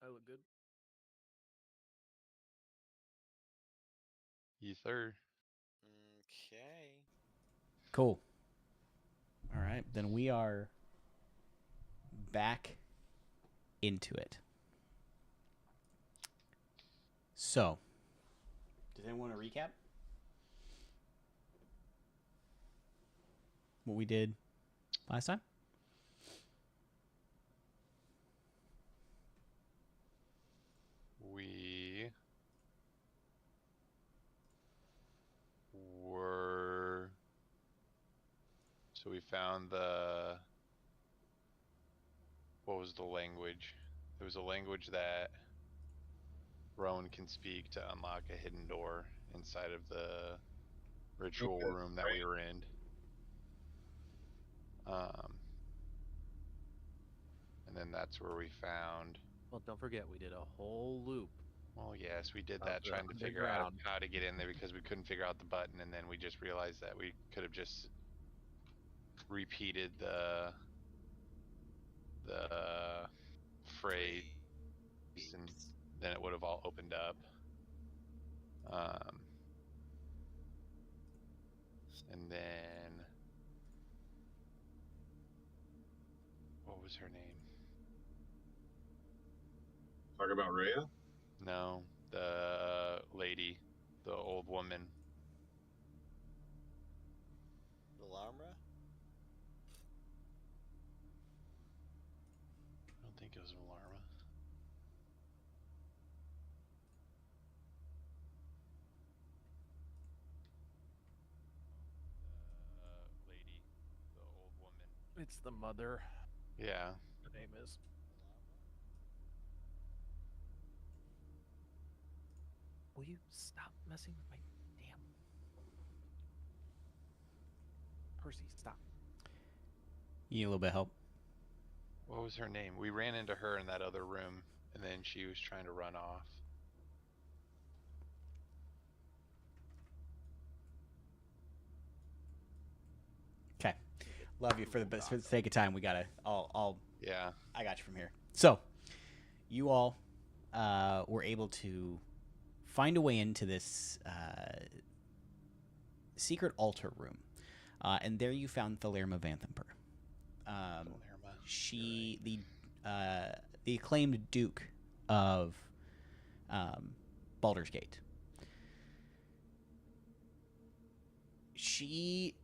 I look good. Ether. Okay. Cool. All right, then we are back into it. So, does anyone want to recap what we did last time? We were. So we found the. What was the language? There was a language that Rowan can speak to unlock a hidden door inside of the ritual room that we were in. And then that's where we found. Well, don't forget, we did a whole loop. Well, yes, we did Of that the trying to figure out underground. how to get in there because we couldn't figure out the button, and then we just realized that we could have just repeated the phrase, and then it would have all opened up. And then what was her name? Talk about Rhea? No, the lady, the old woman. Alarmra? I don't think it was Alarma. Lady, the old woman. It's the mother. Yeah. The name is. Will you stop messing with my damn... Percy, stop. You need a little bit of help. What was her name? We ran into her in that other room, and then she was trying to run off. Okay. Love you. For the sake of time, we gotta. Yeah. I got you from here. So, you all were able to find a way into this secret altar room, and there you found Thalerma Vanthampur. She, the acclaimed Duke of Baulders Gate. She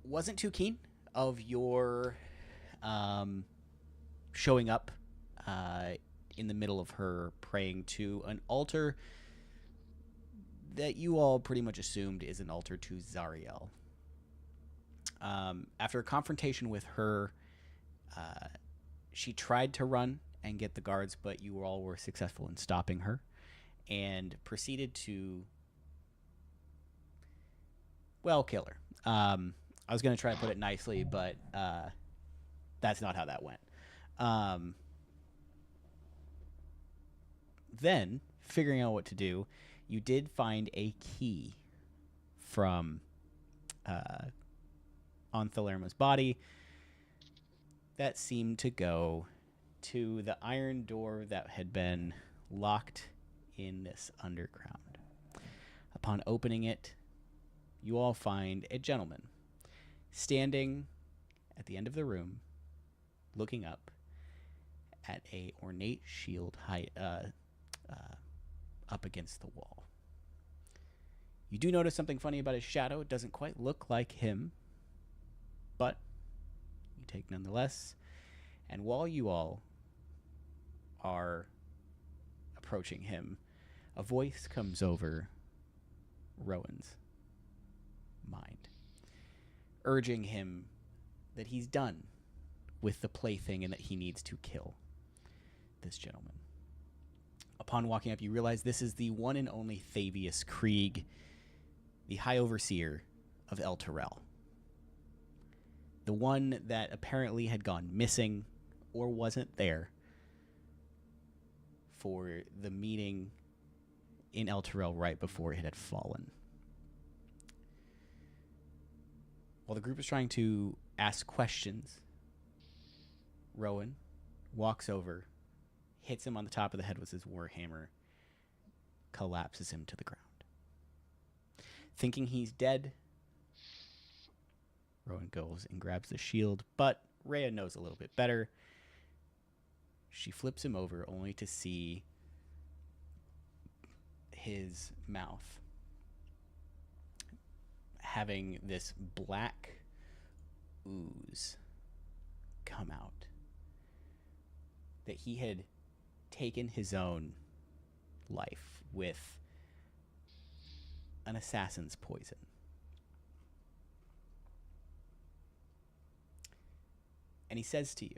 wasn't too keen of your showing up in the middle of her praying to an altar that you all pretty much assumed is an altar to Zariel. After a confrontation with her, she tried to run and get the guards, but you all were successful in stopping her and proceeded to, well, kill her. I was going to try to put it nicely, but that's not how that went. Then, figuring out what to do, you did find a key from on Thalerma's body that seemed to go to the iron door that had been locked in this underground. Upon opening it, you all find a gentleman standing at the end of the room, looking up at a ornate shield up against the wall. You do notice something funny about his shadow. It doesn't quite look like him, but you take nonetheless. And while you all are approaching him, a voice comes over Rowan's mind, urging him that he's done with the plaything and that he needs to kill this gentleman. Upon walking up, you realize this is the one and only Thavius Krieg, the High Overseer of El Terrell. The one that apparently had gone missing or wasn't there for the meeting in El Terrell right before it had fallen. While the group is trying to ask questions, Rowan walks over. hits him on the top of the head with his warhammer, collapses him to the ground. Thinking he's dead, Rowan goes and grabs the shield, but Rhea knows a little bit better. She flips him over only to see his mouth having this black ooze come out. That he had taken his own life with an assassin's poison. And he says to you,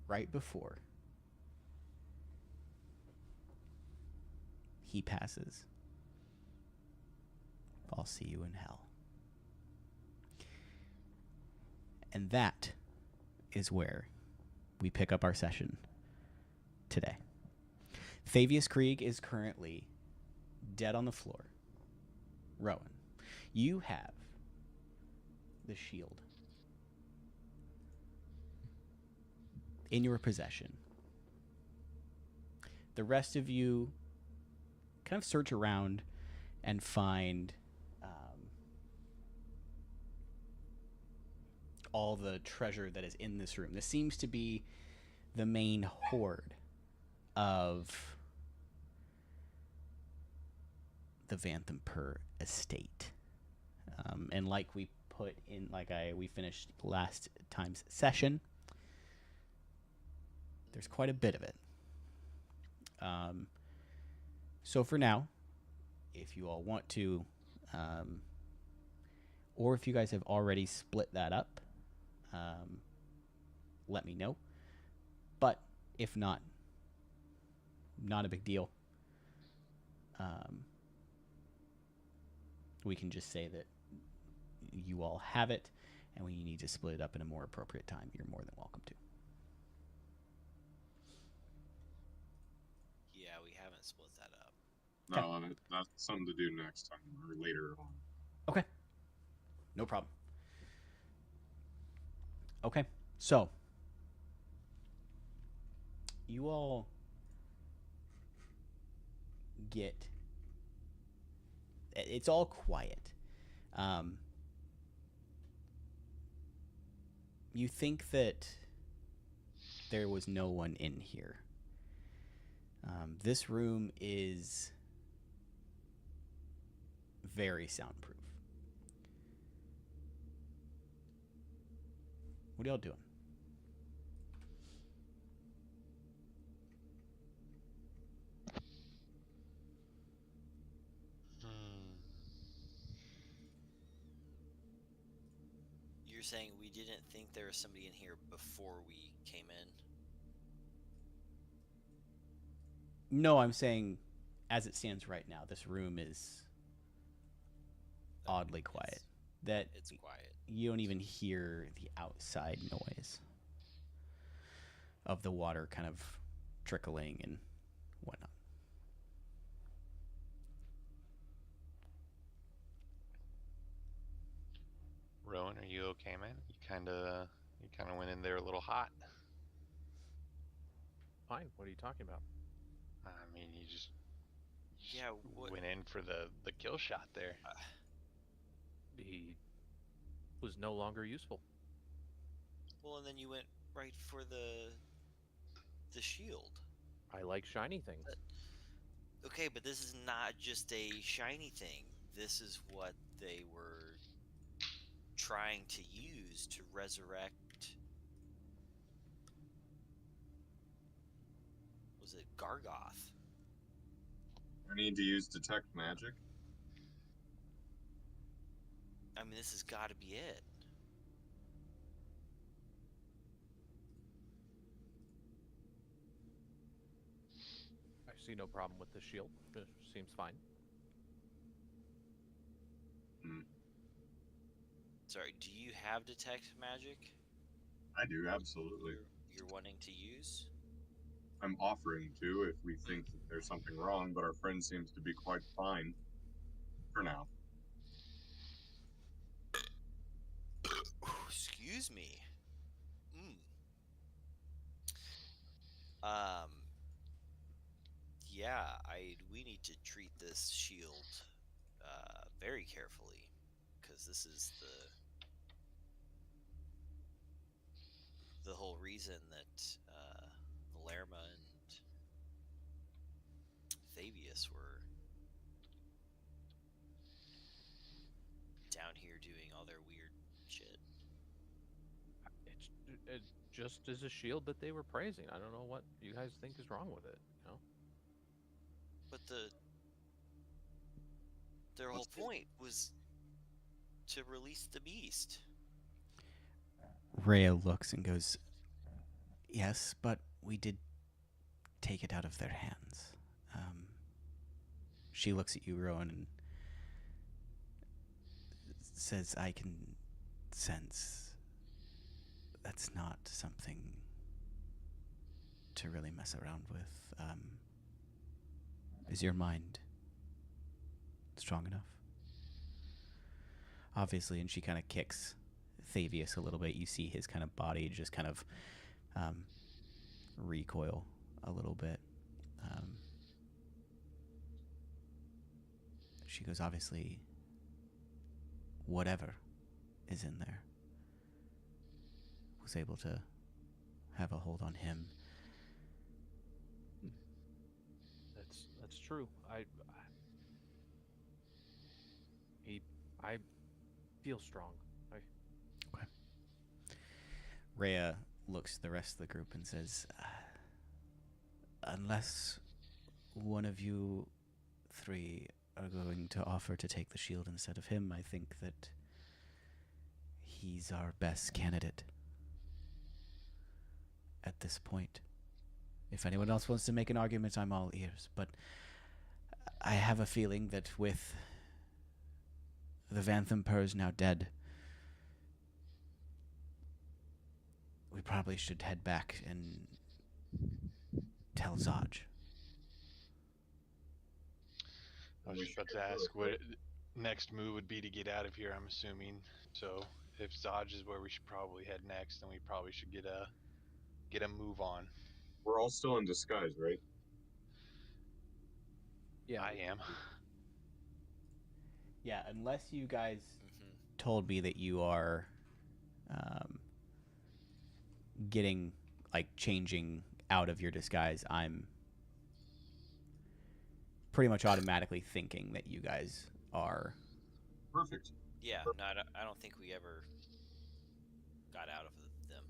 right before he passes, I'll see you in hell. And that is where we pick up our session today. Fabius Krieg is currently dead on the floor. Rowan, you have the shield in your possession. The rest of you kind of search around and find all the treasure that is in this room. This seems to be the main hoard of the Vanthampur estate. And like we put in, we finished last time's session, there's quite a bit of it. So for now, if you all want to, or if you guys have already split that up, let me know. But if not, not a big deal. We can just say that you all have it, and when you need to split it up in a more appropriate time, you're more than welcome to. Yeah, we haven't split that up. No, that's something to do next time or later on. Okay. No problem. Okay. So, you all get... It's all quiet. You think that there was no one in here. This room is very soundproof. What are y'all doing? You're saying we didn't think there was somebody in here before we came in? No, I'm saying, as it stands right now, this room is oddly quiet. That It's quiet. you don't even hear the outside noise of the water kind of trickling and whatnot. Rowan, are you okay, man? You kind of went in there a little hot. Fine. What are you talking about? I mean, you just Yeah, what? went in for the kill shot there. He was no longer useful. Well, and then you went right for the shield. I like shiny things. Okay, but this is not just a shiny thing. This is what they were trying to use to resurrect. Was it Gargoth? I need to use detect magic. I mean, this has got to be it. I see no problem with the shield. It seems fine. Sorry, do you have detect magic? I do, absolutely. You're wanting to use? I'm offering to if we think that there's something wrong, but our friend seems to be quite fine for now. Excuse me. Mm. Um. Yeah, we need to treat this shield very carefully, because this is the whole reason that Valerma and Fabius were down here doing all their weird shit. It just is a shield that they were praising. I don't know what you guys think is wrong with it. You know. But their whole point was to release the beast. Rhea looks and goes, yes, but we did take it out of their hands. She looks at you, Rowan, and says, I can sense that's not something to really mess around with. Is your mind strong enough? Obviously, and she kind of kicks Fabius a little bit. You see his kind of body just kind of recoil a little bit. She goes, obviously, whatever is in there was able to have a hold on him. That's true. I feel strong. Okay. Rhea looks at the rest of the group and says, unless one of you three are going to offer to take the shield instead of him, I think that he's our best candidate at this point. If anyone else wants to make an argument, I'm all ears. But I have a feeling that with the Vanthampurs now dead, we probably should head back and tell Zaj. I was just about to ask what next move would be to get out of here, I'm assuming. So if Zaj is where we should probably head next, then we probably should get a move on. We're all still in disguise, right? Yeah, I am. Yeah, unless you guys told me that you are getting, like, changing out of your disguise, I'm pretty much automatically thinking that you guys are. Perfect. Yeah, no, I don't think we ever got out of them.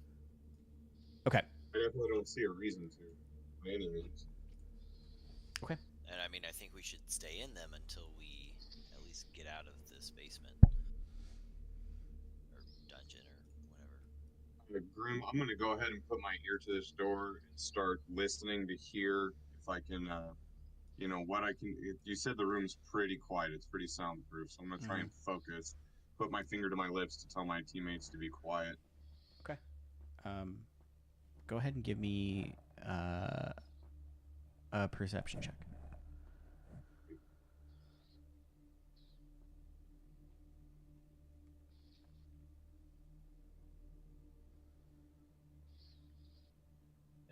Okay. I definitely don't see a reason to, by any means. Okay. And I mean, I think we should stay in them until we at least get out of this basement or dungeon or whatever. Groom, I'm going to go ahead and put my ear to this door and start listening to hear if I can, what I can. You said the room's pretty quiet, it's pretty soundproof, so I'm going to try and focus, put my finger to my lips to tell my teammates to be quiet. Okay. Go ahead and give me a perception check.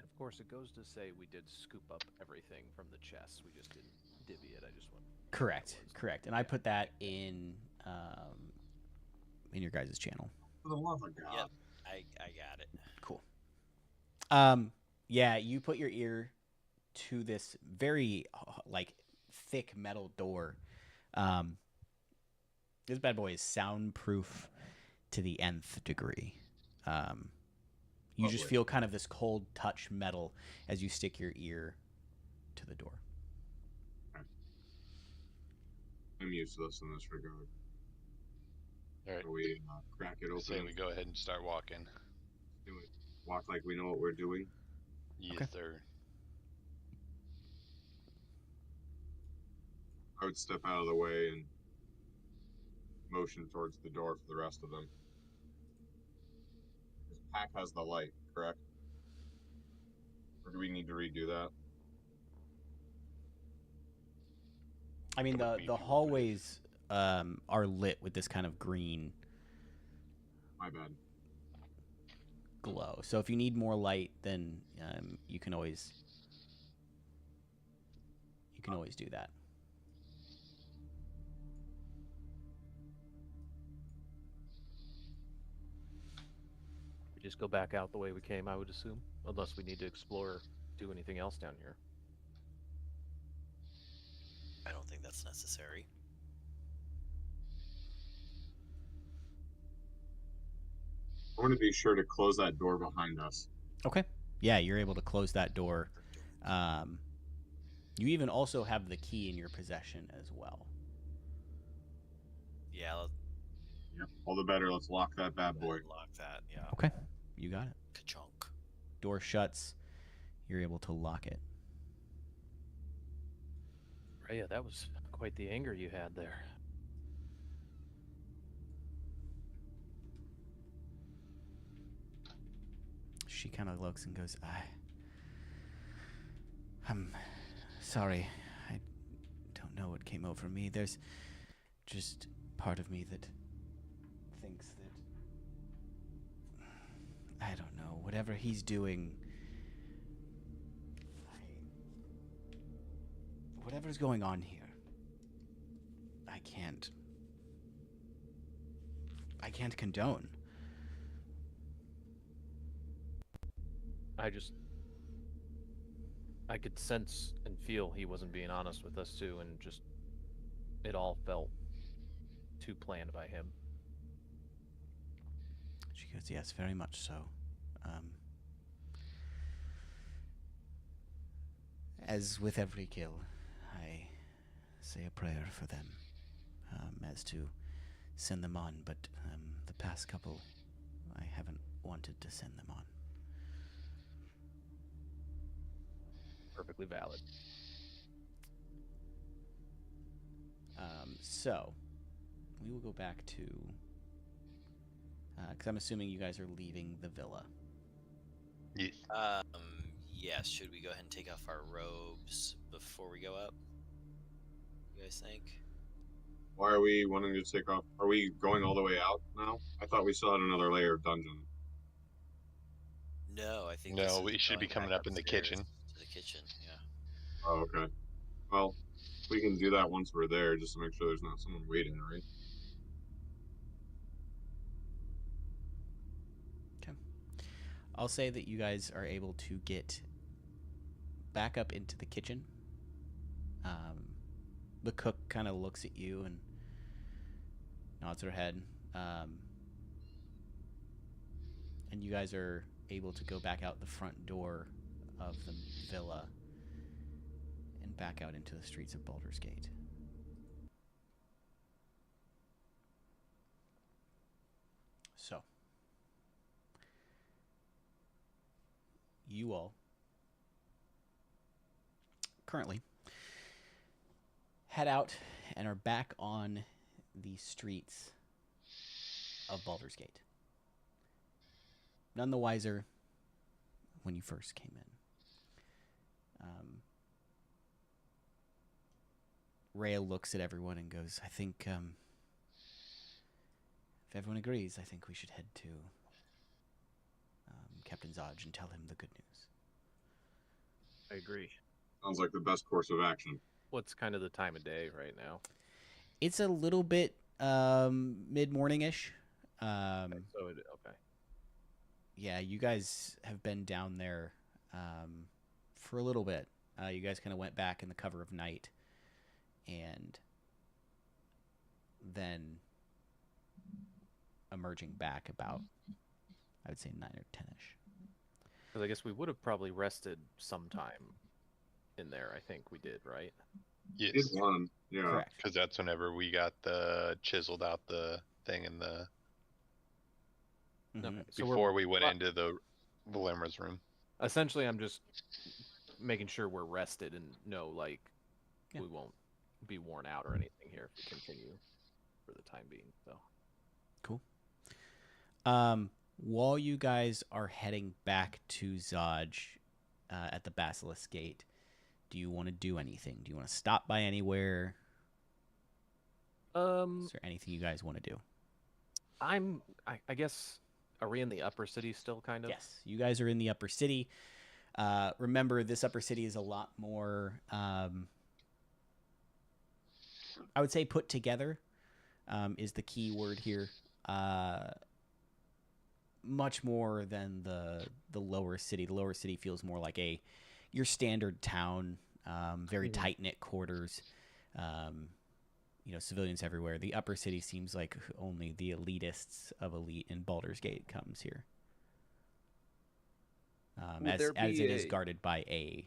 and of course it goes to say we did scoop up everything from the chest. We just didn't divvy it. I just went. Correct. And I put that in your guys' channel. For the love of God. Yep, I got it. Cool. Yeah, you put your ear to this very thick metal door. This bad boy is soundproof to the nth degree. You just feel kind of this cold touch metal as you stick your ear to the door. I'm useless in this regard. All right. So we crack it open. Say we go ahead and start walking. Do it. Walk like we know what we're doing. Yes, Okay. sir. I would step out of the way and motion towards the door for the rest of them. This pack has the light, correct? Or do we need to redo that? I mean, the hallways are lit with this kind of green My bad. glow. low. So if you need more light, then you can always do that. We just go back out the way we came, I would assume, unless we need to explore, do anything else down here. I don't think that's necessary. I want to be sure to close that door behind us. Okay. Yeah, you're able to close that door. You even also have the key in your possession as well. Yeah, Yep. All the better. Let's lock that bad boy. lock that. Yeah. Okay. You got it. Ka-chunk. Door shuts. You're able to lock it. Rhea, that was quite the anger you had there. She kind of looks and goes, I'm sorry. I don't know what came over me. There's just part of me that thinks that, I don't know, whatever he's doing, whatever's going on here, I can't condone. I could sense and feel he wasn't being honest with us too, and just it all felt too planned by him. She goes, yes, very much so. As with every kill, I say a prayer for them, as to send them on, but the past couple, I haven't wanted to send them on. Perfectly valid. So, we will go back to, because I'm assuming you guys are leaving the villa. Yes. Yes. Should we go ahead and take off our robes before we go up? You guys think? Why are we wanting to take off? Are we going all the way out now? I thought we still had another layer of dungeon. No, I think. No, this is we should be going coming back up in the upstairs kitchen. To the kitchen. Yeah. Oh, okay. Well, we can do that once we're there, just to make sure there's not someone waiting, right? Okay. I'll say that you guys are able to get back up into the kitchen. The cook kind of looks at you and nods her head. And you guys are able to go back out the front door of the villa and back out into the streets of Baulders Gate. So, you all currently head out and are back on the streets of Baulders Gate. None the wiser when you first came in. Rhea looks at everyone and goes, I think, if everyone agrees, I think we should head to Captain Zodge and tell him the good news. I agree. Sounds like the best course of action. What's kind of the time of day right now? It's a little bit mid-morning-ish. Okay. Yeah, you guys have been down there for a little bit. You guys kind of went back in the cover of night, and then emerging back about, I would say, 9 or 10-ish. Because I guess we would have probably rested sometime in there. I think we did, right? Yes. It's one, yeah. Correct. Because that's whenever we got the chiseled out the thing in the Mhm. Okay. So before we went into the Valerma's room. essentially, I'm just making sure we're rested and know, like, Yeah. we won't be worn out or anything here if we continue for the time being. So Cool. While you guys are heading back to Zodge at the Basilisk Gate, do you want to do anything? Do you want to stop by anywhere? Is there anything you guys want to do? I guess, Are we in the upper city still, kind of? Yes, you guys are in the upper city. Remember, this upper city is a lot more, I would say, put together is the key word here. Much more than the lower city. The lower city feels more like your standard town, very tight knit quarters. Civilians everywhere. The upper city seems like only the elitists of elite in Baulders Gate comes here. As it is guarded by a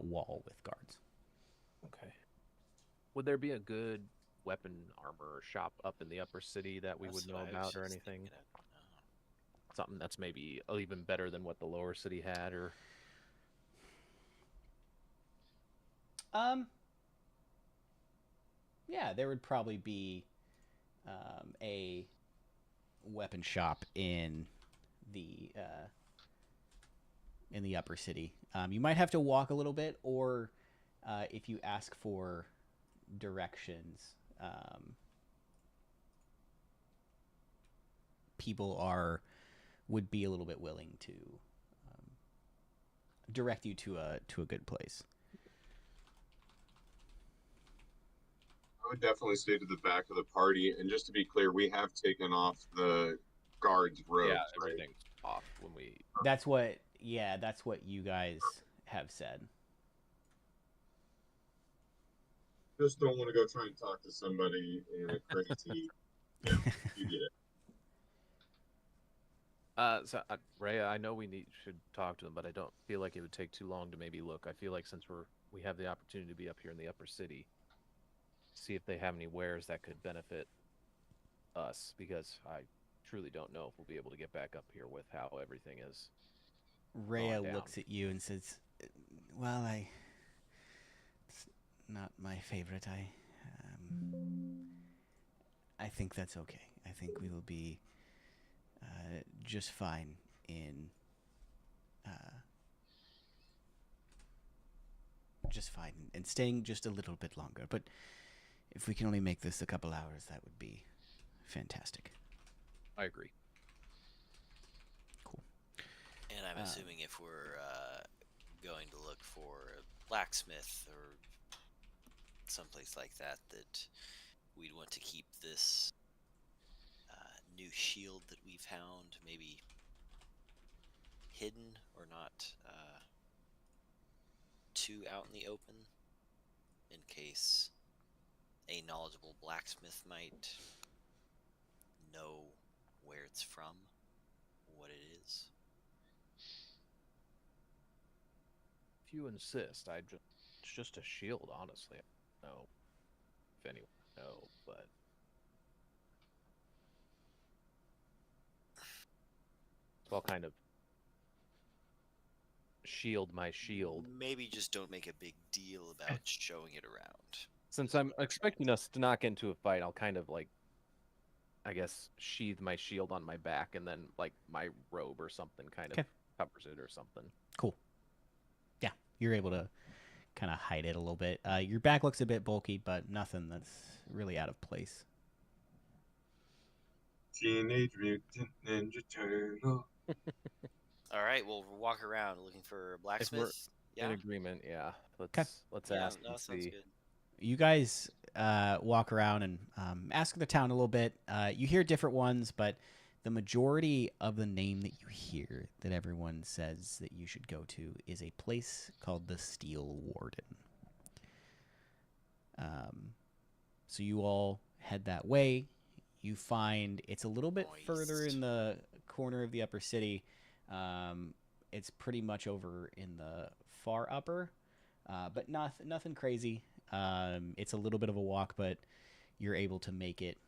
wall with guards. Okay. Would there be a good weapon armor shop up in the upper city that we would know about or anything? Something that's maybe even better than what the lower city had, or yeah, there would probably be a weapon shop in the upper city. You might have to walk a little bit, or if you ask for directions, people would be a little bit willing to direct you to a good place. I would definitely stay to the back of the party, and just to be clear, we have taken off the guards' robes. yeah, right? everything's off when we. That's what you guys have said. Just don't want to go try and talk to somebody in a crazy. Yeah, you get it. Rhea, I know we should talk to them, but I don't feel like it would take too long to maybe look. I feel like since we have the opportunity to be up here in the upper city, see if they have any wares that could benefit us, because I truly don't know if we'll be able to get back up here with how everything is. Rhea looks at you and says, "Well, it's not my favorite. I think that's okay. I think we will be just fine in staying just a little bit longer. But if we can only make this a couple hours, that would be fantastic." I agree. Cool. And I'm assuming if we're going to look for a blacksmith or someplace like that, that we'd want to keep this new shield that we found maybe hidden or not too out in the open, in case a knowledgeable blacksmith might know where it's from, what it is. If you insist, it's just a shield, honestly. I don't know if anyone knows, but so I'll kind of shield my shield. Maybe just don't make a big deal about showing it around. Since I'm expecting us to not get into a fight, I'll kind of I guess, sheathe my shield on my back, and then my robe or something kind of covers it or something. Cool. Yeah, you're able to kind of hide it a little bit. Your back looks a bit bulky, but nothing that's really out of place. Teenage Mutant Ninja Turtle. All right, well, we'll walk around looking for a blacksmith. In agreement, yeah. Let's ask and sounds see. good. You guys walk around and ask the town a little bit. You hear different ones, but the majority of the name that you hear that everyone says that you should go to is a place called the Steel Warden. So you all head that way. You find it's a little bit further in the corner of the upper city. It's pretty much over in the far upper, but nothing crazy. It's a little bit of a walk, but you're able to make it.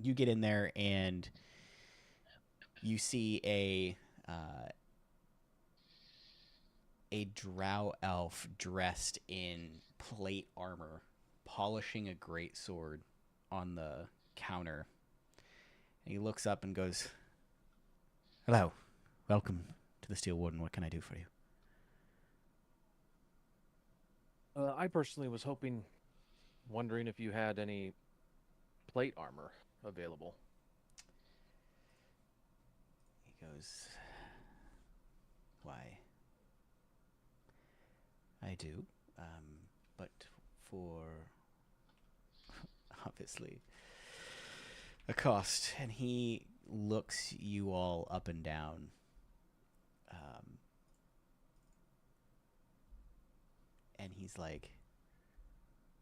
You get in there and you see a drow elf dressed in plate armor, polishing a greatsword on the counter. And he looks up and goes, "Hello, welcome to the Steel Warden. What can I do for you?" I personally was wondering if you had any plate armor available. goes, why, I do, but for obviously a cost. And he looks you all up and down. And he's like,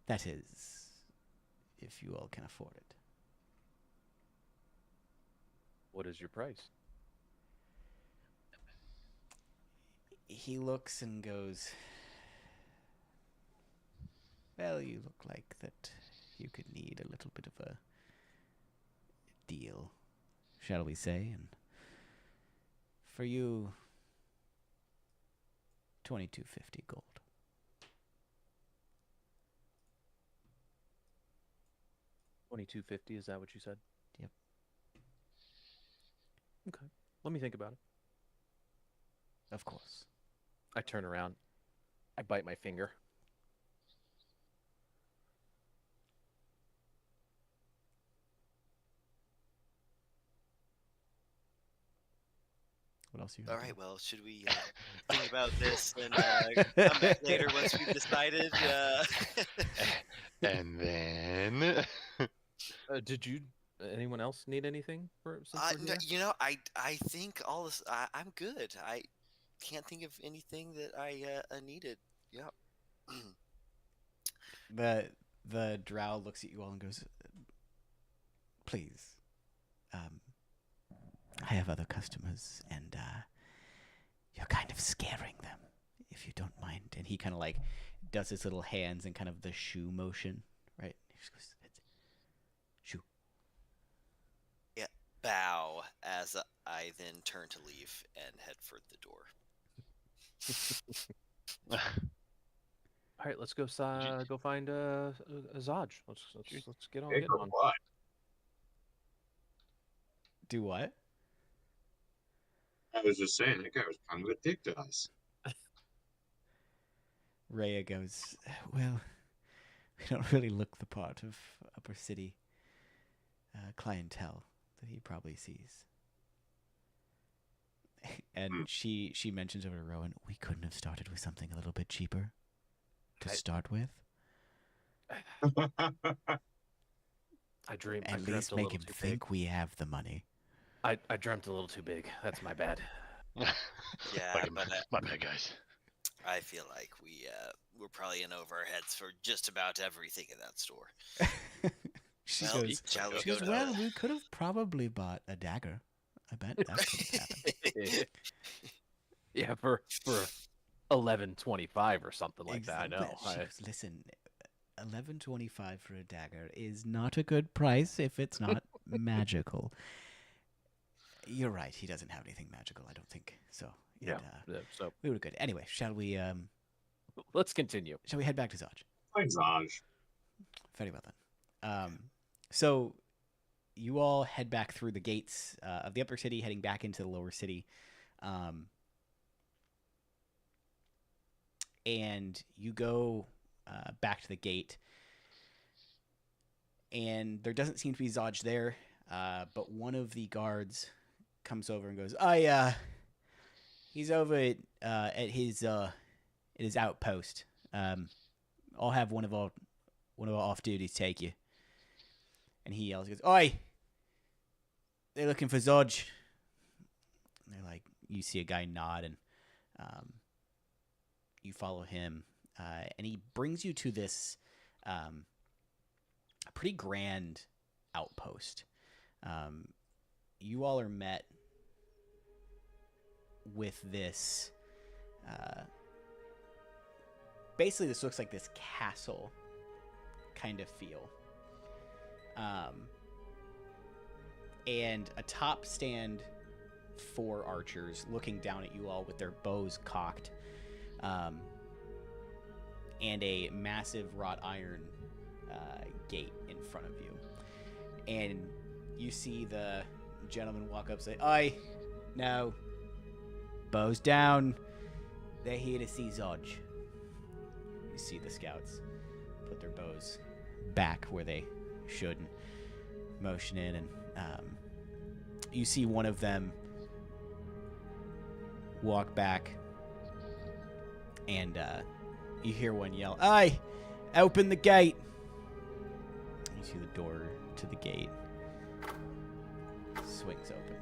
that is, if you all can afford it. What is your price? He looks and goes, well, you look like that you could need a little bit of a deal, shall we say, and for you, 2250 gold. $22.50, is that what you said? Yep. Okay. Let me think about it. Of course. I turn around. I bite my finger. What else you All gonna right, do? well, should we think about this and come back later once we've decided? And then Did you? Anyone else need anything since we're No, here? you know, I think all this. I'm good. I can't think of anything that I needed. Yeah. The drow looks at you all and goes, please, I have other customers, and you're kind of scaring them, if you don't mind. And he kind of like does his little hands and kind of the shoe motion, right? He just goes, shoe. Yeah. Bow as I then turn to leave and head for the door. All right, let's go. Go find a Zodge. Let's get on. Hey, Getting for on. what? Do what? I was just saying, that guy was kind of a dick to us. Rhea goes, well, we don't really look the part of upper city clientele that he probably sees. And she mentions over to Rowan, we couldn't have started with something a little bit cheaper to start with. I dreamed. I At dreamt least a make little him too think we have the money. big. I dreamt a little too big. That's my bad. Yeah, but my bad, guys. I feel like we're probably in over our heads for just about everything in that store. She Well, goes, shall we she go goes, to well, we could have probably bought a dagger. I bet that could have happened. Yeah, for 11.25 or something like that. I know. She goes, listen, 11.25 for a dagger is not a good price if it's not magical. You're right. He doesn't have anything magical, I don't think. So Yeah. So we were good. Anyway, shall we let's continue. shall we head back to Zodge? Thanks, Aj. Very well then. So you all head back through the gates of the upper city, heading back into the lower city. And you go back to the gate. And there doesn't seem to be Zodge there, but one of the guards comes over and goes, he's over at his outpost. I'll have one of our off duties take you. And he yells, he goes, oi! They're looking for Zodge. And they're like, you see a guy nod, and you follow him. And he brings you to this pretty grand outpost. You all are met with this. Basically, this looks like this castle kind of feel. And atop stand 4 archers looking down at you all with their bows cocked. And a massive wrought iron gate in front of you. And you see the gentleman walk up and say, oi, no, bows down. They're here to see Zodge. You see the scouts put their bows back where they should and motion in, and you see one of them walk back, and you hear one yell, "Aye, open the gate!" You see the door to the gate swings open.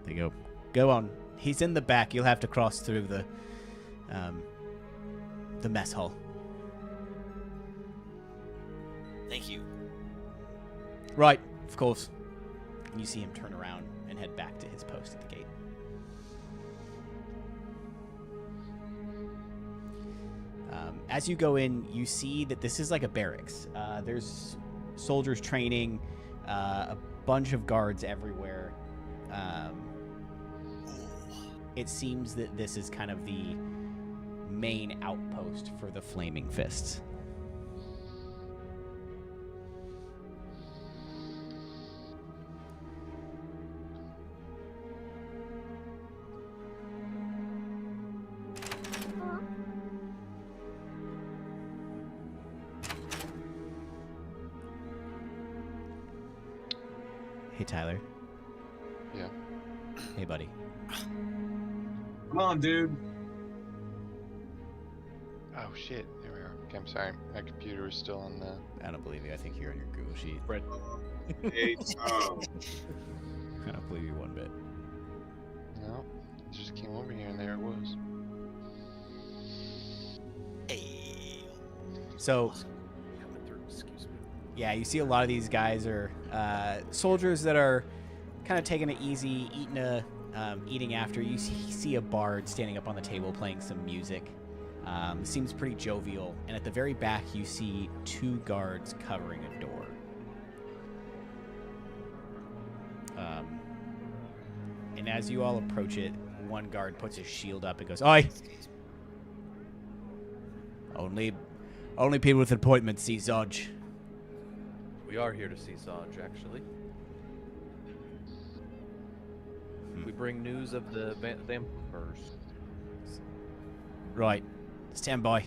They go on. He's in the back. You'll have to cross through the mess hall. Thank you. Right, of course. And you see him turn around and head back to his post at the gate. As you go in, you see that this is like a barracks. There's soldiers training, a bunch of guards everywhere. It seems that this is kind of the main outpost for the Flaming Fists. Hey, Tyler. Yeah. Hey, buddy. Come on, dude. Oh shit! There we are. Okay, I'm sorry. My computer was still on the. I don't believe you. I think you're on your Google sheet. Hey, oh. I don't believe you one bit. No, it just came over here and there it was. Hey. So, Coming through, excuse me. yeah, you see a lot of these guys are soldiers that are kind of taking it easy, eating after. You see a bard standing up on the table playing some music. Seems pretty jovial. And at the very back, you see 2 guards covering a door. And as you all approach it, one guard puts his shield up and goes, "Oi! Only people with appointments see Zodge." We are here to see Zodge, actually. We bring news of the Vanthampurs. Right. Stand by.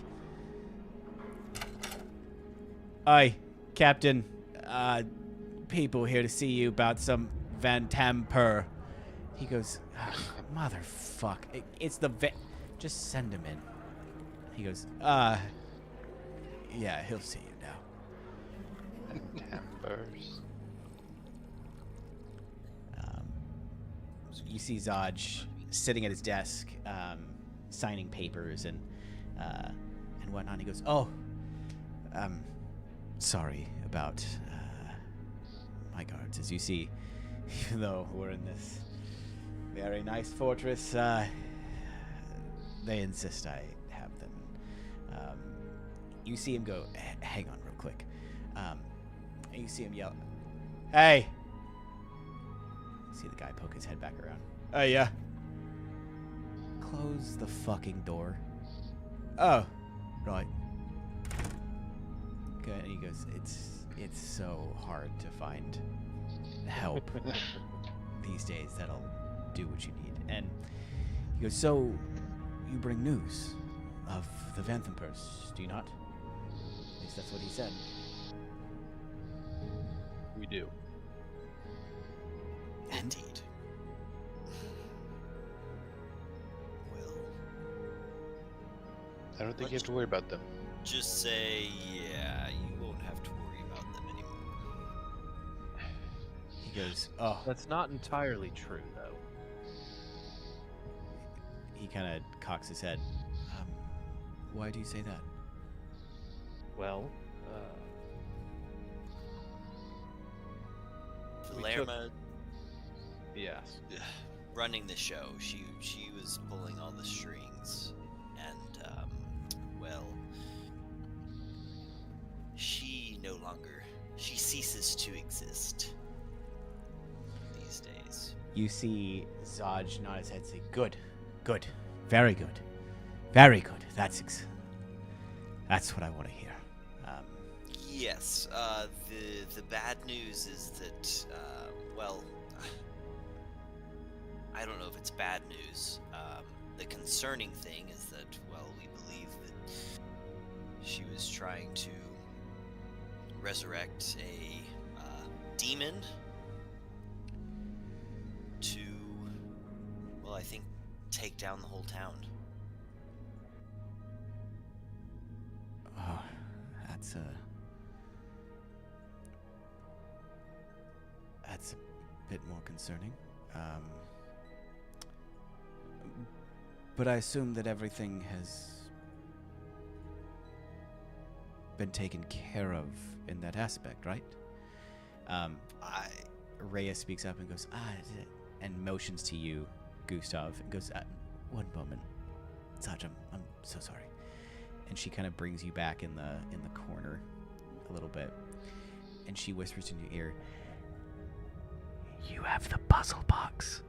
Aye, Captain. People here to see you about some Vanthampur. He goes, motherfuck. It's the just send him in. He goes, yeah, he'll see you now. Vanthampurs. You see Zodge sitting at his desk, signing papers and whatnot. He goes, "Oh, sorry about my guards." As you see, even though we're in this very nice fortress, they insist I have them. You see him go, "Hang on, real quick." And you see him yell, "Hey!" See the guy poke his head back around. "Oh, yeah." Close the fucking door. "Oh, right." Good. And he goes, it's so hard to find help these days that'll do what you need. And he goes, "So, you bring news of the Vanthampurs, do you not?" At least that's what he said. We do. Indeed. Well, I don't think you have to worry about them. just say, yeah, you won't have to worry about them anymore. He goes, "Oh." That's not entirely true, though. He kind of cocks his head. Why do you say that? Well, we took- Lerma yes. running the show, she was pulling all the strings, and well, she ceases to exist these days. You see Zodge nod his head and say, "Good, good, very good, very good. That's what I want to hear." Yes, the bad news is that, well, I don't know if it's bad news. The concerning thing is that, well, we believe that she was was trying to resurrect a demon to, well, I think, take down the whole town. Oh, that's a bit more concerning. But I assume that everything has been taken care of in that aspect, right? Rhea speaks up and goes, and motions to you, Gustav, and goes, one moment, Sarge, I'm so sorry. And she kind of brings you back in the corner a little bit, and she whispers in your ear, "You have the puzzle box."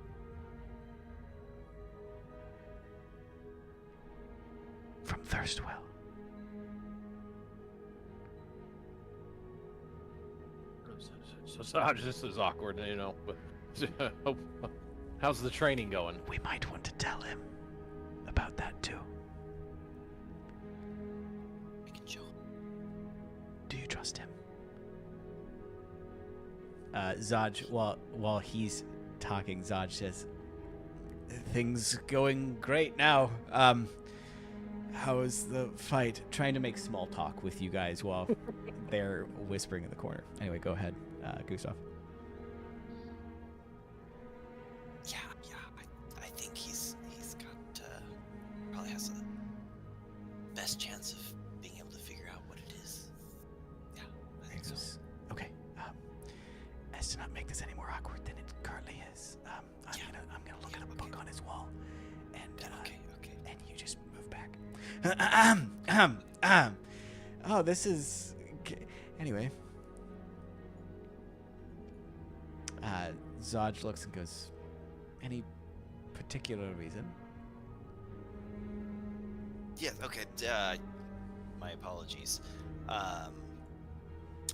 From Thirstwell. So Sarge, this is awkward, you know. But how's the training going? We might want to tell him about that too. I can show him. Do you trust him? Zaj, while he's talking, Zaj says, "Things going great now. How is the fight?" Trying to make small talk with you guys while they're whispering in the corner. Anyway, go ahead, Gustav. Yeah, I think he's got, probably has the best chance of being able to figure out what it is. Yeah, I think so. Okay, as to not make this any more awkward than it currently is, I'm gonna look at a book on his wall, and Okay. and you just move back. Oh, this is anyway. Zaj looks and goes, "Any particular reason?" Yeah, okay, my apologies.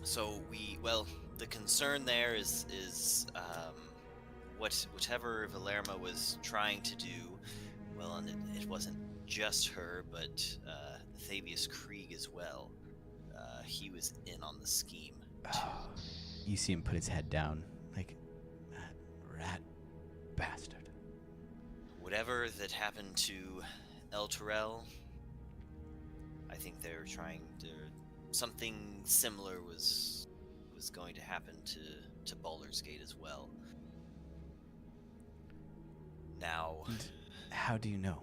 So the concern there is whatever Valerma was trying to do, well, and it wasn't just her, but Thavius Krieg as well. He was in on the scheme. Oh, you see him put his head down, like, that rat bastard. Whatever that happened to El Terrell, I think they were trying to. Something similar was going to happen to Baulders Gate as well. Now, And how do you know?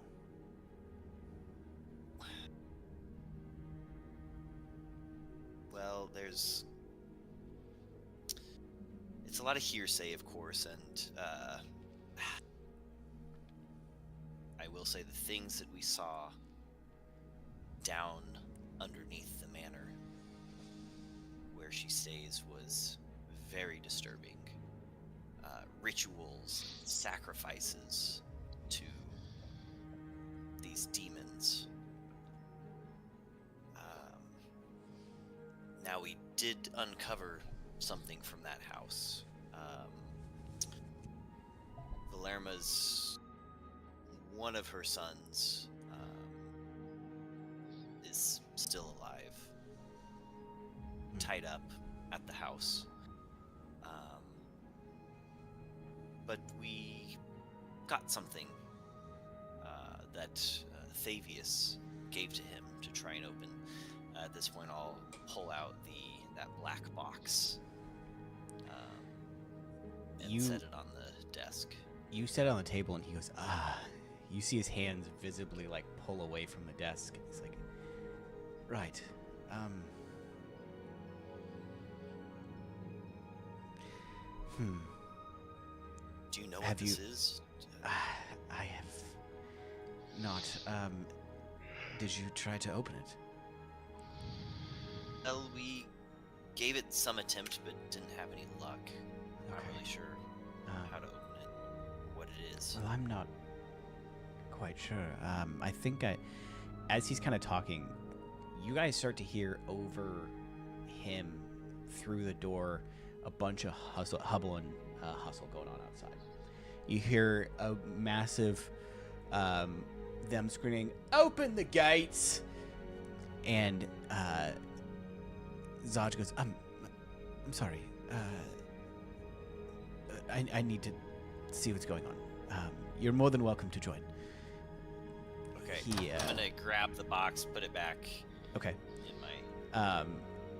well, it's a lot of hearsay, of course, and I will say the things that we saw down underneath the manor where she stays was very disturbing. Rituals, sacrifices to these demons. Now, we did uncover something from that house. Valerma's one of her sons is still alive, tied up at the house. But we got something that Thavius gave to him to try and open. At this point, I'll pull out that black box and set it on the desk. You set it on the table, and he goes, You see his hands visibly, like, pull away from the desk. He's like, right. Do you know Have what this you- is? I have not. Did you try to open it? Well, we gave it some attempt, but didn't have any luck. Not Okay. really sure how to open it, what it is. Well, I'm not quite sure. I think as he's kind of talking, you guys start to hear over him through the door a bunch of hubble and hustle going on outside. You hear a massive them screaming, "Open the gates!" And Zaj goes, I'm sorry. I need to see what's going on. You're more than welcome to join. Okay. I'm gonna grab the box, put it back. Okay. In my.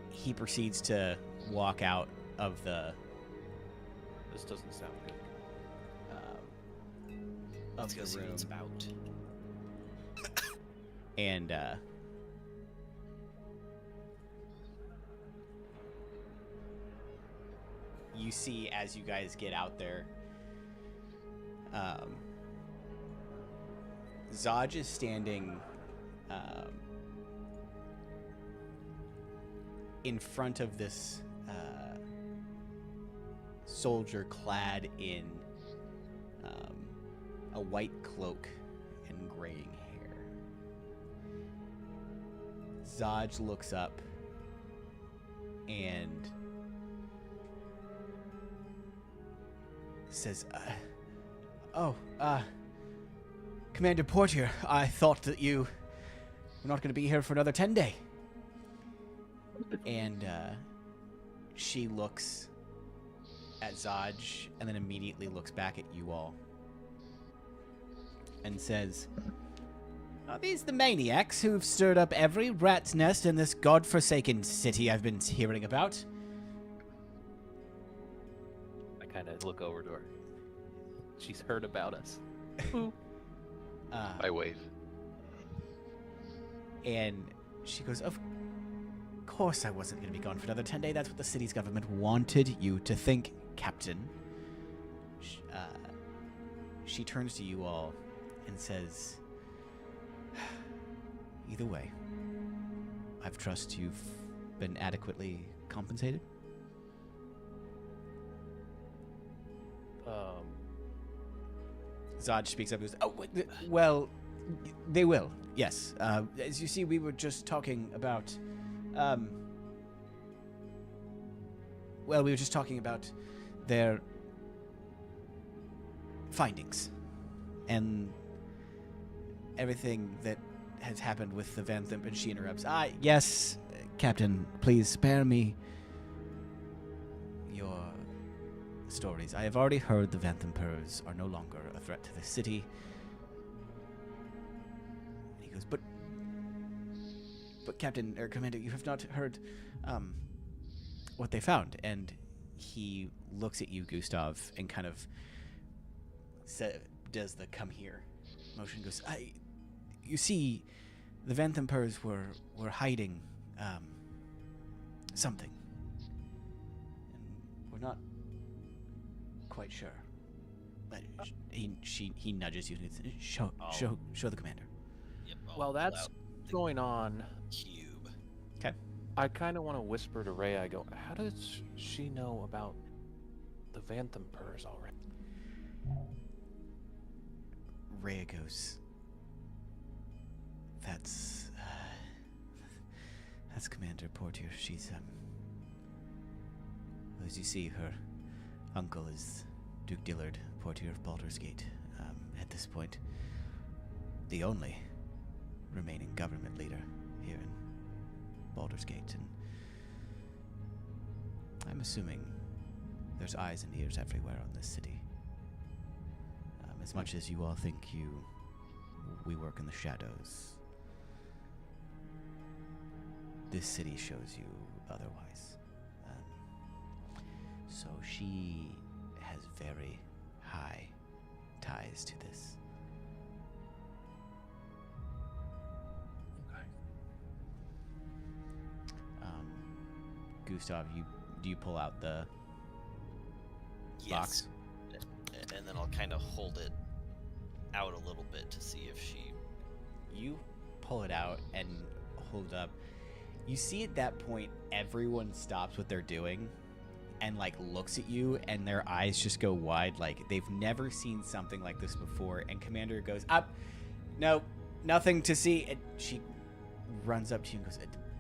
He proceeds to walk out of the. This doesn't sound good. Let's Of go the see what room. it's about. And you see as you guys get out there, Zaj is standing in front of this soldier clad in a white cloak and graying hair. Zaj looks up and says, Commander Portier, I thought that you were not going to be here for another 10-day. And she looks at Zaj and then immediately looks back at you all and says, Are these the maniacs who've stirred up every rat's nest in this godforsaken city I've been hearing about? I kind of look over to her. She's heard about us. I wave. And she goes, Of course I wasn't going to be gone for another 10 days. That's what the city's government wanted you to think, Captain. She turns to you all and says, Either way, I trust you've been adequately compensated. Zaj speaks up and goes, well, they will, yes. As you see, we were just talking about, their findings and everything that has happened with the Vanthampurs. And she interrupts. Yes, Captain, please spare me your stories. I have already heard the Vanthampurs are no longer a threat to the city. And he goes, but Captain, or Commander, you have not heard what they found. And he looks at you, Gustav, and kind of does the come here motion. Goes, you see, the Vanthampurs were hiding something, and we're not quite sure. But he nudges you and says, show the commander. Yep, I'll Well, pull that's out the going on. cube. Okay. I kind of want to whisper to Ray. I go, how does she know about the Vanthampurs already? Rhea goes, that's Commander Portier. She's as you see, her uncle is Duke Dillard Portier of Baulders Gate. At this point, the only remaining government leader here in Baulders Gate, and I'm assuming there's eyes and ears everywhere on this city. As much as you all think we work in the shadows, this city shows you otherwise. So she has very high ties to this. Okay. Gustav, do you pull out the Yes. box? And then I'll kind of hold it out a little bit to see if she. You pull it out and hold it up. You see at that point, everyone stops what they're doing and like looks at you, and their eyes just go wide, like they've never seen something like this before. And Commander goes, up, no, nothing to see. And she runs up to you and goes,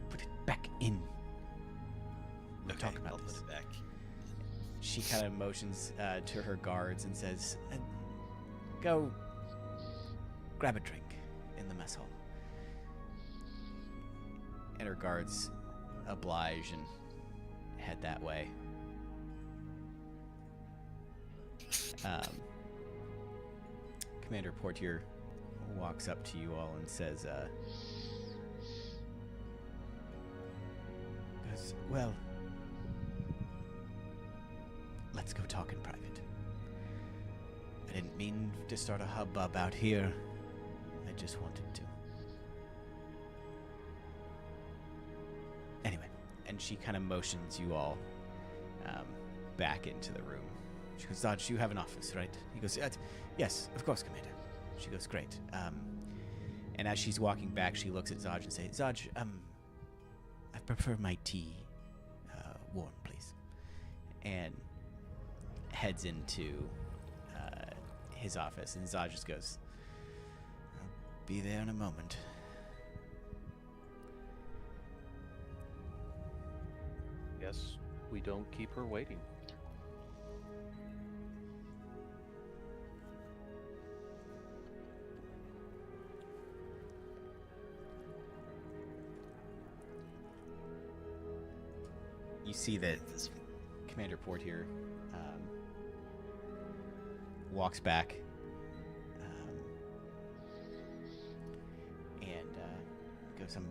put it back in. We'll talk about I'll this. put it back. She kind of motions to her guards and says, go grab a drink in the mess hall. and her guards oblige and head that way. Commander Portier walks up to you all and says, well, let's go talk in private. I didn't mean to start a hubbub out here. I just wanted to. Anyway, and she kind of motions you all back into the room. She goes, Zodge, you have an office, right? He goes, yes, of course, Commander. She goes, great. And as she's walking back, she looks at Zodge and says, Zodge, I prefer my tea warm, please. And heads into his office, and Zodge just goes, I'll be there in a moment. Guess we don't keep her waiting. You see that Commander Portier walks back and goes, I'm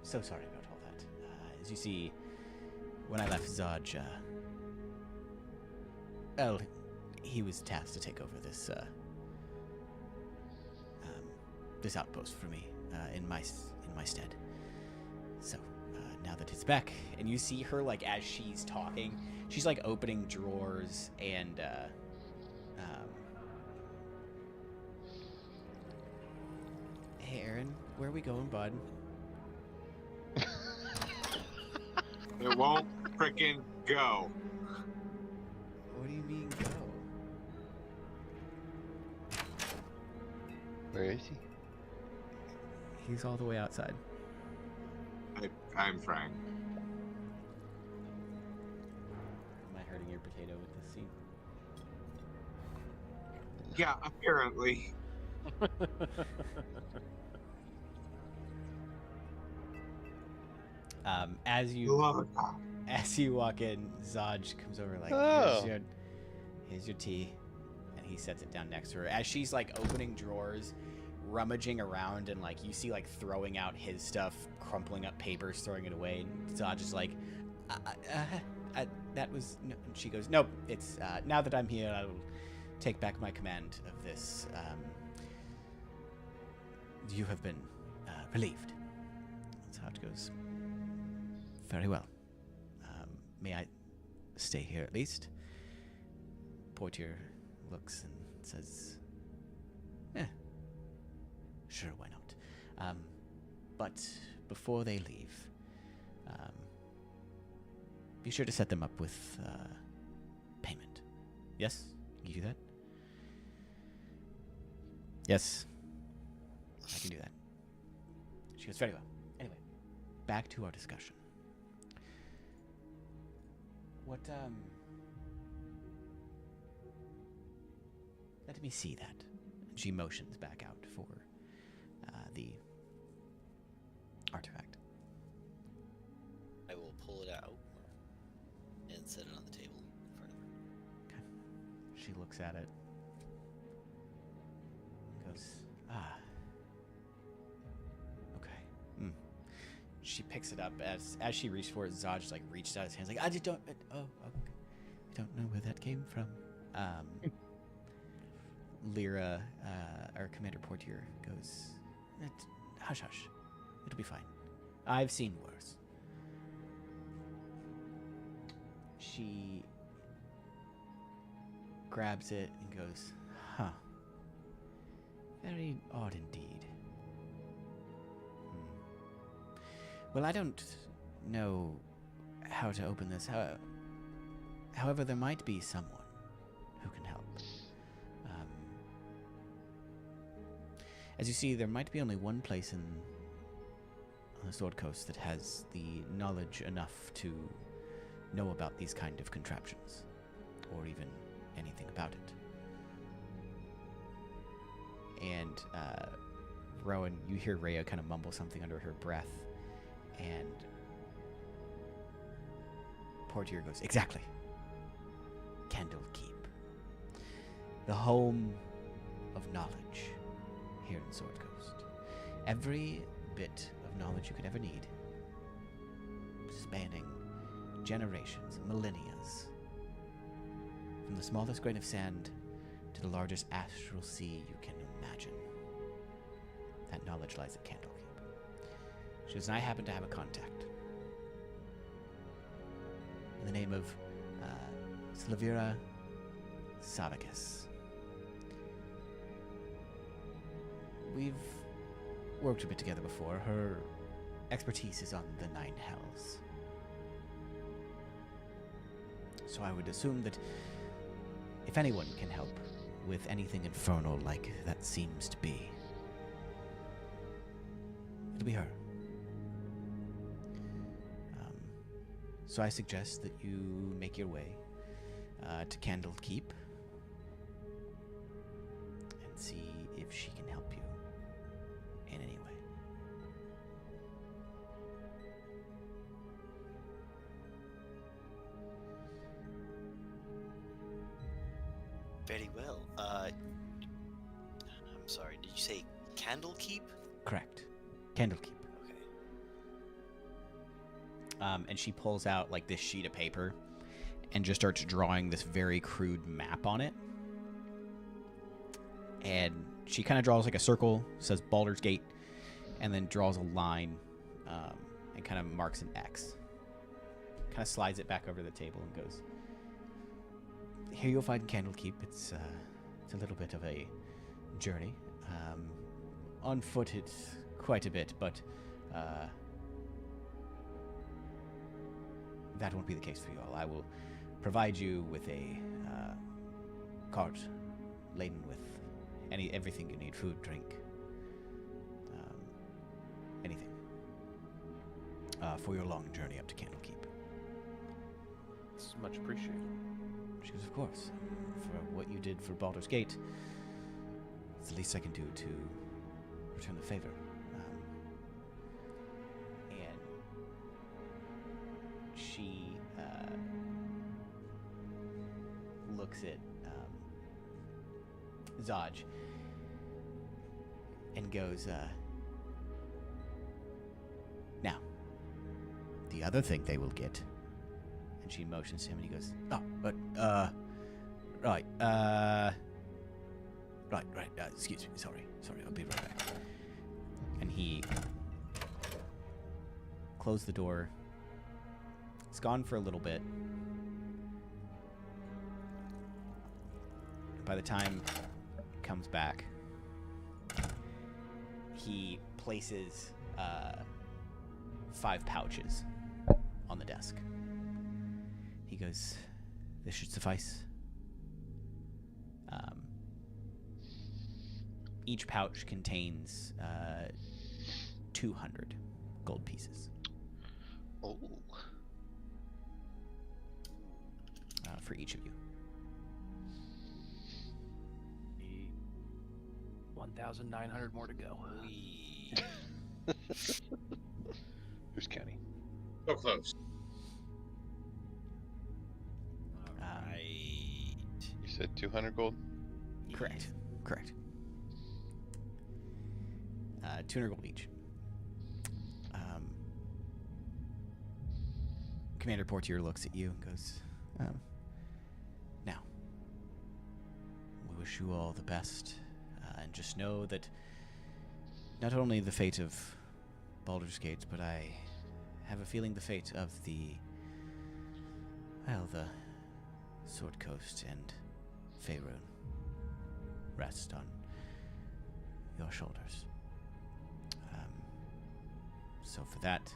so sorry about all that. As you see, when I left Zodge, well, he was tasked to take over this this outpost for me in my stead. So now that it's back, and you see her, like, as she's talking, she's like opening drawers and hey Aaron, where are we going, bud? It won't frickin' go. What do you mean go? Where is he? He's all the way outside. I'm trying. Am I hurting your potato with this scene? Yeah, apparently. As you walk in, Zodge comes over like, here's your tea, and he sets it down next to her. As she's like opening drawers, rummaging around, and like you see like throwing out his stuff, crumpling up papers, throwing it away. And Zodge is like, that was. No. And she goes, nope. It's now that I'm here, I will take back my command of this. You have been relieved. Zodge goes, very well. May I stay here at least? Portier looks and says, sure, why not? But before they leave, be sure to set them up with payment. Yes? You do that? Yes. I can do that. She goes, very well. Anyway, back to our discussion. What, let me see that. And she motions back out for the artifact. I will pull it out and set it on the table in front of her. Okay. She looks at it and goes, okay. She picks it up as she reaches for it. Zodge like reached out his hands like, I just don't. Okay. I don't know where that came from. Lyra, our Commander Portier, goes, hush, hush. It'll be fine. I've seen worse. She grabs it and goes, huh. Very odd indeed. Well, I don't know how to open this. However, there might be someone who can help. As you see, there might be only one place on the Sword Coast that has the knowledge enough to know about these kind of contraptions, or even anything about it. And Rowan, you hear Rhea kind of mumble something under her breath, and Portier goes, exactly. Candlekeep. The home of knowledge here in Sword Coast. Every bit of knowledge you could ever need, spanning generations, millennias. From the smallest grain of sand to the largest astral sea you can imagine. That knowledge lies at Candlekeep. She goes, and I happen to have a contact. In the name of Slavira Savicus. We've worked a bit together before. Her expertise is on the Nine Hells. So I would assume that if anyone can help with anything infernal like that seems to be, it'll be her. So I suggest that you make your way to Candlekeep and see if she can help you in any way. Very well. I'm sorry, did you say Candlekeep? Correct. Candlekeep. Okay. And she pulls out like this sheet of paper and just starts drawing this very crude map on it. And she kind of draws like a circle, says Baulders Gate, and then draws a line and kind of marks an X. Kind of slides it back over the table and goes, here you'll find Candlekeep. It's a little bit of a journey. On foot it's quite a bit, but that won't be the case for you all. I will provide you with a cart laden with everything you need, food, drink, anything, for your long journey up to Candlekeep. It's much appreciated. She goes, of course. For what you did for Baldur's Gate, it's the least I can do to return the favor. And she looks at Zaj and goes, now, the other thing they will get. And she motions to him and he goes, oh, but, right, excuse me, sorry, I'll be right back. And he closed the door. It's gone for a little bit. By the time he comes back, he places 5 pouches on the desk. He goes, this should suffice. Each pouch contains 200 gold pieces. Oh. For each of you. 1,900 more to go. Who's counting? So close. Right. You said 200 gold? Correct. 200 gold each. Commander Portier looks at you and goes, now, we wish you all the best, and just know that not only the fate of Baldur's Gate, but I have a feeling the fate of the Sword Coast and Faerun rest on your shoulders. So for that,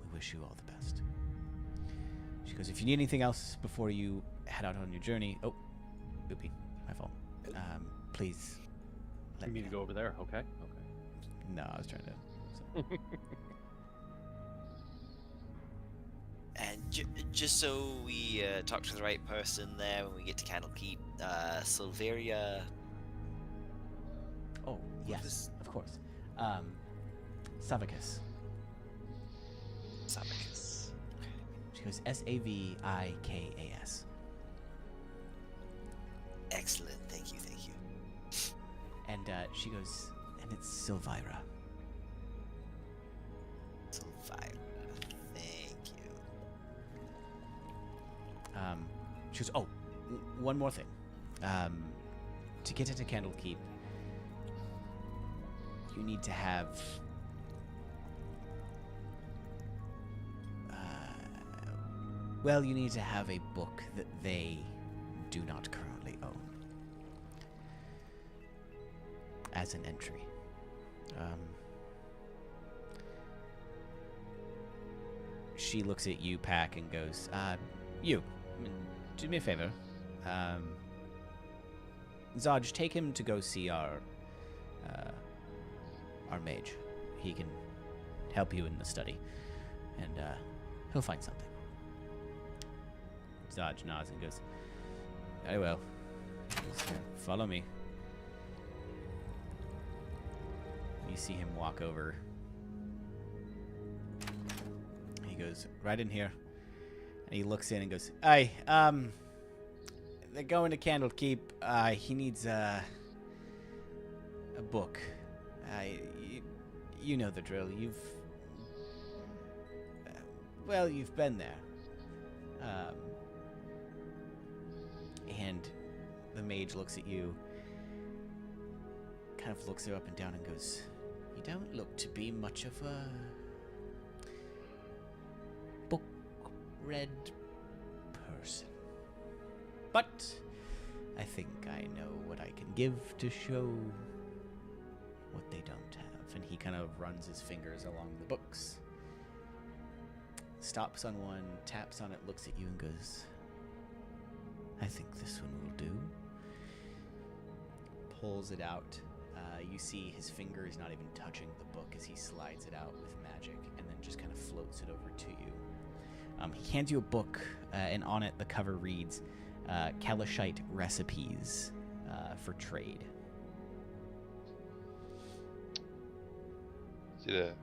we wish you all the best. She goes, if you need anything else before you head out on your journey... Oh, oopie, my fault. Please let You me need to know. go over there, okay? No, I was trying to... So. And just so we talk to the right person there when we get to Candlekeep, Silveria. Oh, yes, of course. Savicus. Sabicus. She goes, Savikas. Excellent. Thank you. Thank you. And she goes, and it's Silvira. Elvira. Thank you. She goes, oh, one more thing. To get into Candlekeep, you need to have you need to have a book that they do not currently own as an entry. She looks at you, Pack, and goes, do me a favor. Zaj, take him to go see our mage. He can help you in the study, and he'll find something. Zaj nods and goes, very well. Just, follow me. You see him walk over. He goes, right in here. And he looks in and goes, "Aye, they're going to Candlekeep. He needs a book. You know the drill. You've been there." And the mage looks at you, kind of looks her up and down and goes, "You don't look to be much of a book-read person. But I think I know what I can give to show what they don't have." And he kind of runs his fingers along the books, stops on one, taps on it, looks at you and goes, "I think this one will do." Pulls it out. You see his finger is not even touching the book as he slides it out with magic and then just kind of floats it over to you. He hands you a book, and on it the cover reads, Kalashite Recipes for Trade. Is it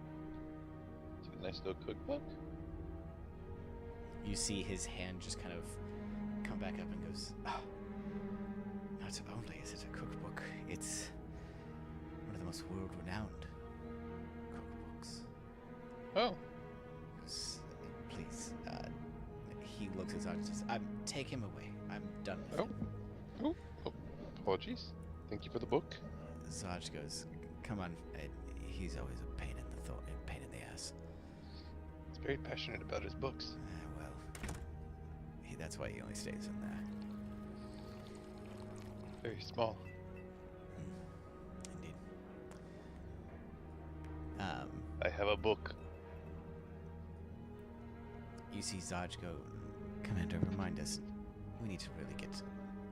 a nice little cookbook? You see his hand just kind of come back up and goes, "Oh, not only is it a cookbook, it's one of the most world-renowned cookbooks." Oh. Please, he looks at Zaj and says, "Take him away. I'm done with him." Oh, apologies. Thank you for the book. Zaj goes, "Come on, he's always a pain in the ass." He's very passionate about his books. That's why he only stays in there. Very small. Indeed. I have a book. You see Zaj go, "Commander, remind us, we need to really get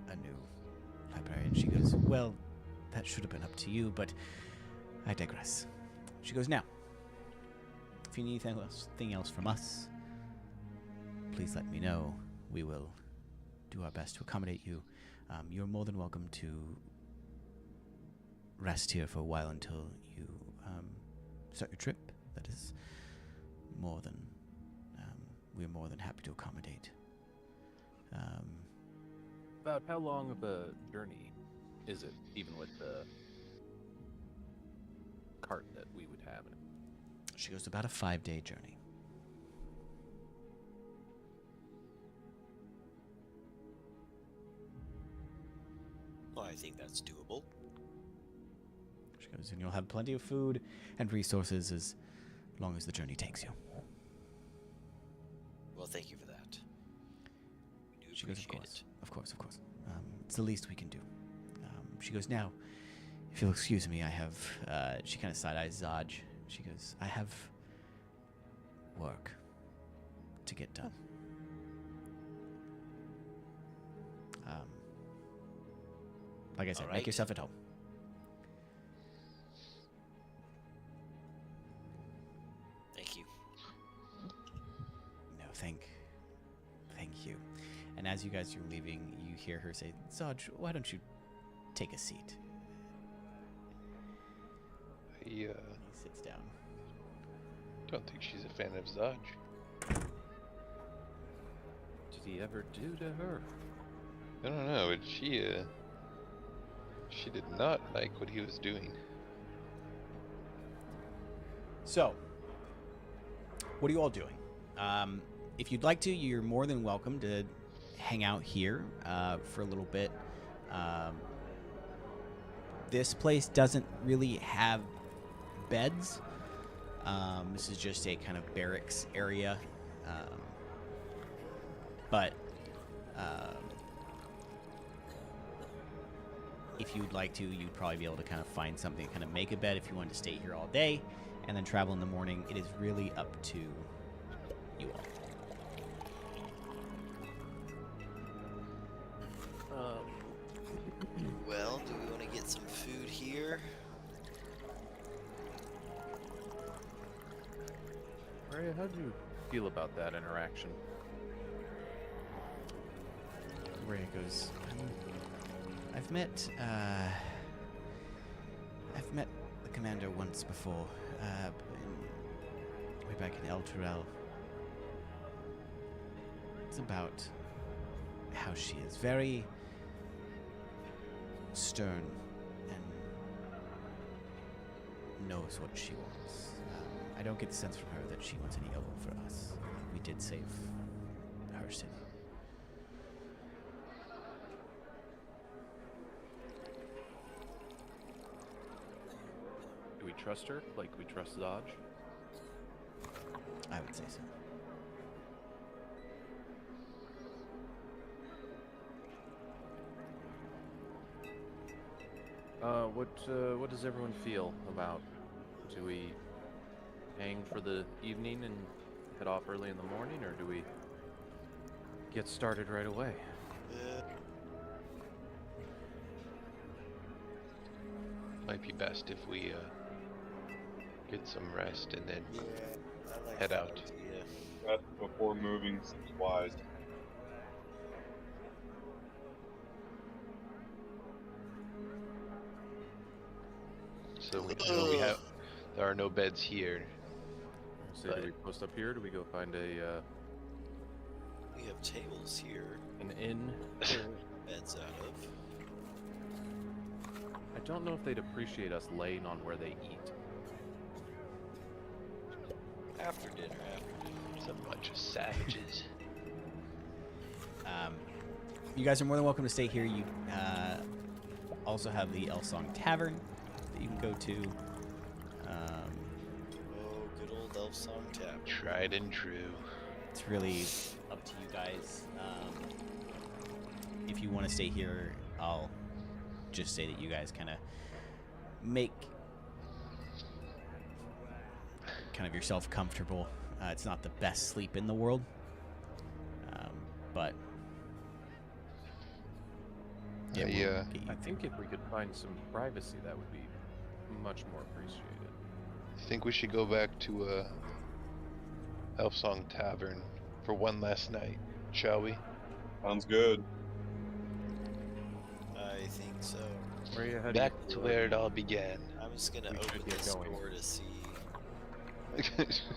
a new librarian." She goes, "Well, that should have been up to you, but I digress." She goes, "Now, if you need anything else from us, please let me know. We will do our best to accommodate you. You're more than welcome to rest here for a while until you start your trip. That is more than we're more than happy to accommodate." About how long of a journey is it, even with the cart that we would have in it? She goes, "About a 5-day journey." Well, I think that's doable. She goes, "And you'll have plenty of food and resources as long as the journey takes you." Well, thank you for that. We do She goes, appreciate it. Of course. It's the least we can do." She goes, "Now, if you'll excuse me, I have," she kind of side-eyes Zaj. She goes, "I have work to get done. Like I said, All make right. yourself at home." Thank you. "No, thank you." And as you guys are leaving, you hear her say, "Zaj, why don't you take a seat?" He sits down. don't think she's a fan of Zaj. he ever do to her? I don't know. She did not like what he was doing. So, what are you all doing? If you'd like to, you're more than welcome to hang out here for a little bit. This place doesn't really have beds. This is just a kind of barracks area. But if you'd like to, you'd probably be able to kind of find something to kind of make a bed if you wanted to stay here all day and then travel in the morning. It is really up to you all. Well, do we want to get some food here? Rhea, how do you feel about that interaction? Rhea goes, I've met the commander once before, way back in El Turel. It's about how she is very stern and knows what she wants. I don't get the sense from her that she wants any ill for us. We did save her city. Do we trust her like we trust Dodge? I would say so. What does everyone feel about? Do we hang for the evening and head off early in the morning, or do we get started right away? Might be best if we get some rest and then Yeah, I like head that out. idea. That's before moving seems wise. So we have. There are no beds here. So do we post up here? Do we go find a We have tables here, an inn? beds out of. I don't know if they'd appreciate us laying on where they eat. After dinner. It's a bunch of savages. You guys are more than welcome to stay here. You also have the El Song Tavern that you can go to. Oh, good old Elf Song Tap. Tried and true. It's really up to you guys. If you want to stay here, I'll just say that you guys kind of make kind of yourself comfortable. It's not the best sleep in the world, but Yeah, we'll yeah. get you I think if we could find some privacy, that would be much more appreciated. I think we should go back to Elf Song Tavern for one last night, shall we? Sounds good. I think so. Rhea, how do Back you to feel? where it all began. I'm just gonna We should open get this going. door to see.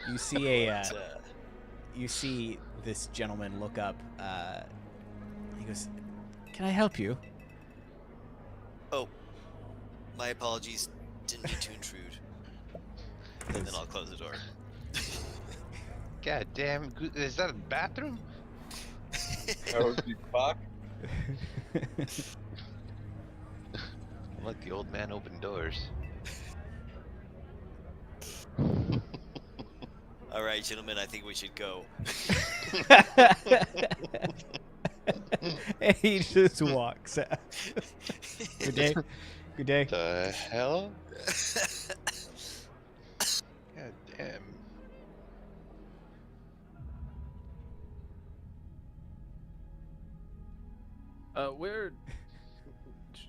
You see what, you see this gentleman look up. He goes, "Can I help you?" Oh, my apologies. Didn't mean to intrude. And then I'll close the door. God damn, is that a bathroom? That would be fuck. Let the old man open doors. All right, gentlemen, I think we should go. And he just walks out. Good day. Good day. The hell? God damn. Where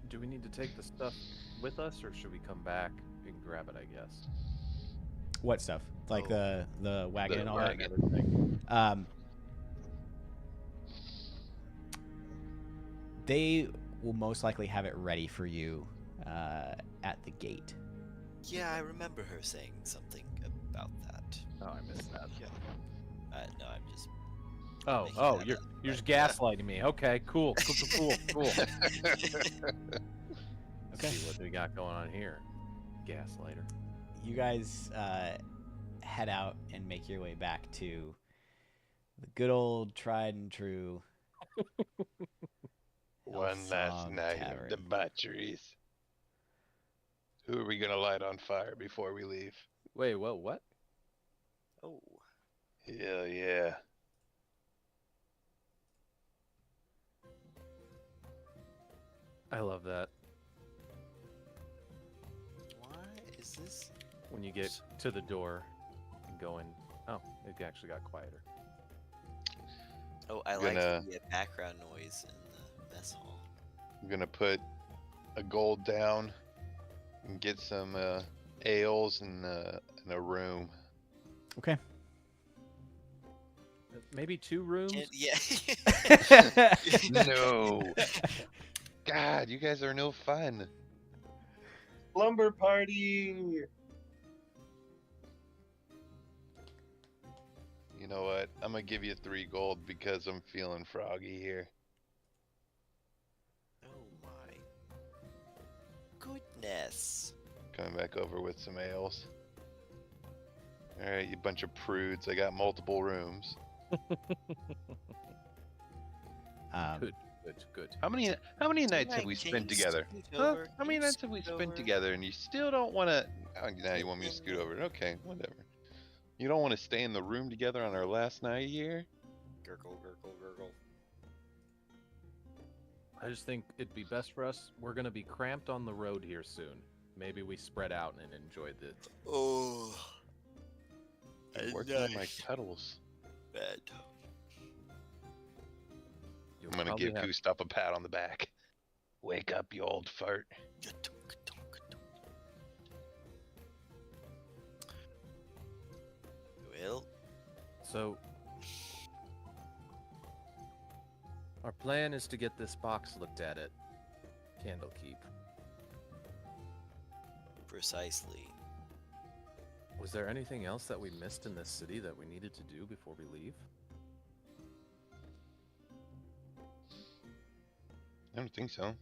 do we need to take the stuff with us, or should we come back and grab it? I guess. What stuff? Like Oh. the wagon The and all wagon. that? They will most likely have it ready for you at the gate. Yeah, I remember her saying something about that. Oh, I missed that. No, I'm just Oh, making oh, that you're up, you're just but, gaslighting me. Okay, cool. Cool. Okay. See what we got going on here. Gaslighter. You guys head out and make your way back to the good old tried and true One last Hillsong night Tavern. of debaucheries. Who are we gonna light on fire before we leave? Wait, what? Oh, Hell yeah. I love that. why is this? When you get to the door and go in. Oh, it actually got quieter. Oh, I like the background noise in the mess hall. I'm gonna put a gold down and get some ales in a room. Okay. Maybe 2 rooms? Yeah. No. God, you guys are no fun. Lumber party. You know what? I'm gonna give you 3 gold because I'm feeling froggy here. Oh my goodness. Coming back over with some ales. Alright, you bunch of prudes. I got multiple rooms. Good. How many nights have we spent together? Huh? How many nights have we spent together and you still don't want to... Oh, now you want me to scoot over. Okay, whatever. You don't want to stay in the room together on our last night here? Gurgle, gurgle, gurgle. I just think it'd be best for us. We're gonna be cramped on the road here soon. Maybe we spread out and enjoy the. Oh. I'm working on my cuddles. Bed. You'll I'm gonna probably give have- Gustav a pat on the back. Wake up, you old fart. Well, So, our plan is to get this box looked at Candlekeep. precisely. Was there anything else that we missed in this city that we needed to do before we leave? I don't think so.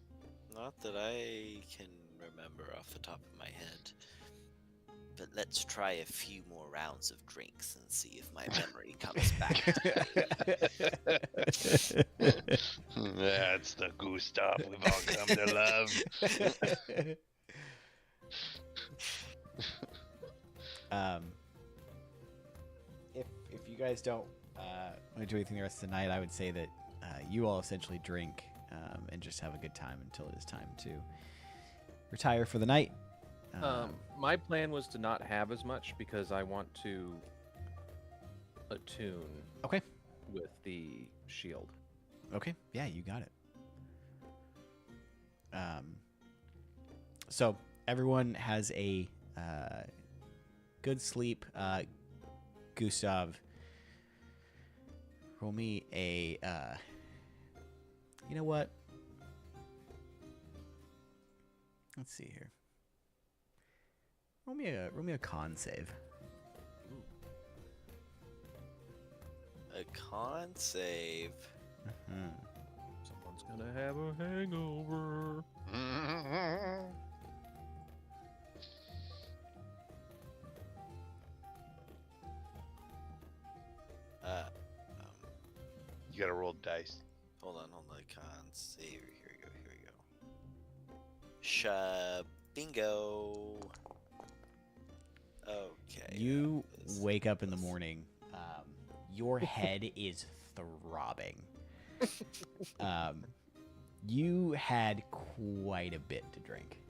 Not that I can remember off the top of my head. But let's try a few more rounds of drinks and see if my memory comes back. That's the Gustav we've all come to love. If you guys don't want to do anything the rest of the night, I would say that you all essentially drink and just have a good time until it is time to retire for the night. My plan was to not have as much because I want to attune Okay. with the shield. Okay. Yeah, you got it. So everyone has a good sleep. Gustav, roll me a. You know what? Let's see here. Roll me a con save. A con save. Someone's gonna have a hangover. You gotta roll dice. Hold on. Con save. Here we go. Bingo. Okay. You this- wake up in the morning. Your head is throbbing. You had quite a bit to drink.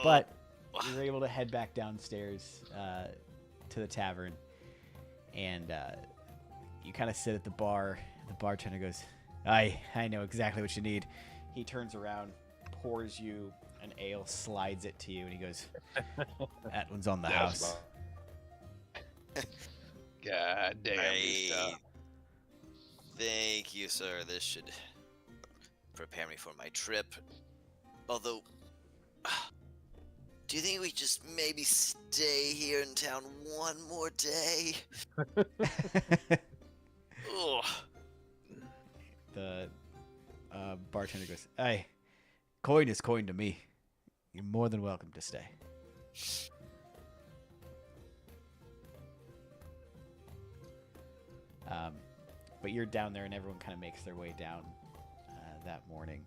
But you're able to head back downstairs to the tavern, and you kind of sit at the bar. The bartender goes, I know exactly what you need. He turns around, pours you an ale, slides it to you, and he goes, that one's on the house. God damn, Gustav. Thank you, sir. This should prepare me for my trip. Although, Do you think we just maybe stay here in town one more day? Ugh. The bartender goes, "Hey, coin is coin to me. You're more than welcome to stay." But you're down there, and everyone kind of makes their way down that morning.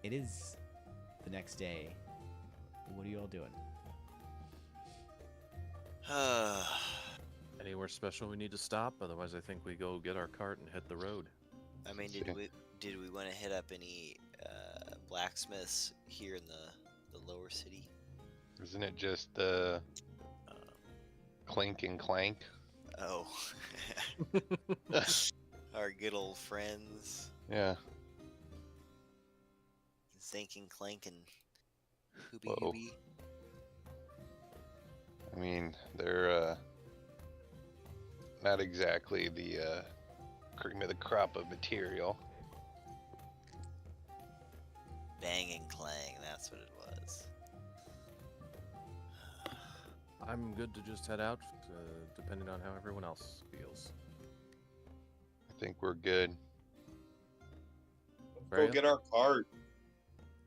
It is the next day. What are you all doing? Anywhere special we need to stop? Otherwise, I think we go get our cart and hit the road. I mean, did we want to hit up any blacksmiths here in the lower city? Isn't it just the clink and clank? Oh, our good old friends. Yeah. Zinc and Clank and Hooby Whoa. Hooby. I mean, they're not exactly the cream of the crop of material. Bang and Clang, that's what it was. I'm good to just head out, depending on how everyone else feels. I think we're good. Go Freya? get our cart.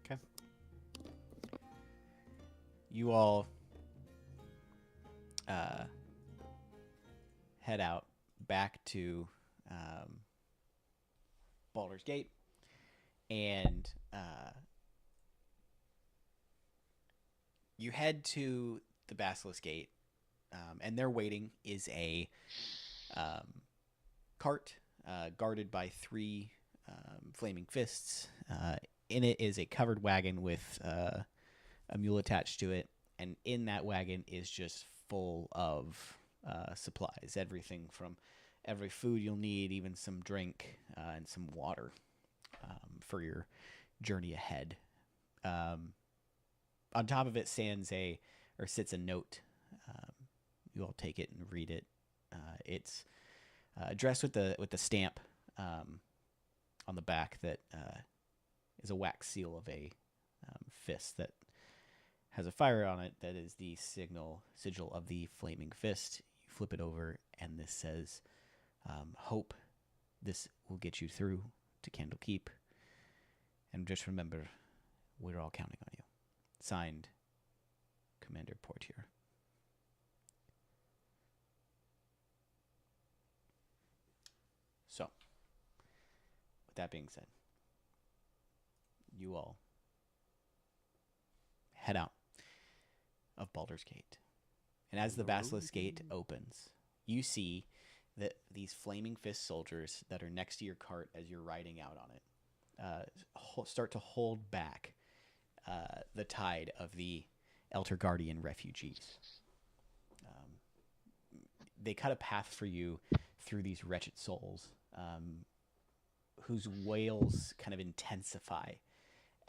Okay. You all head out back to Baulders Gate, and you head to the Basilisk Gate, and there waiting is a cart guarded by 3 flaming fists. In it is a covered wagon with a mule attached to it, and in that wagon is just full of supplies, everything from every food you'll need, even some drink and some water for your journey ahead. On top of it sits a note. You all take it and read it. It's addressed with the stamp on the back that is a wax seal of a fist that has a fire on it that is the sigil of the flaming fist. You flip it over, and this says, "Hope this will get you through to Candlekeep. And just remember, we're all counting on you." Signed, Commander Portier. So, with that being said, you all head out of Baldur's Gate. And as the Basilisk Gate opens, you see that these flaming fist soldiers that are next to your cart as you're riding out on it start to hold back the tide of the Elder Guardian refugees. They cut a path for you through these wretched souls, whose wails kind of intensify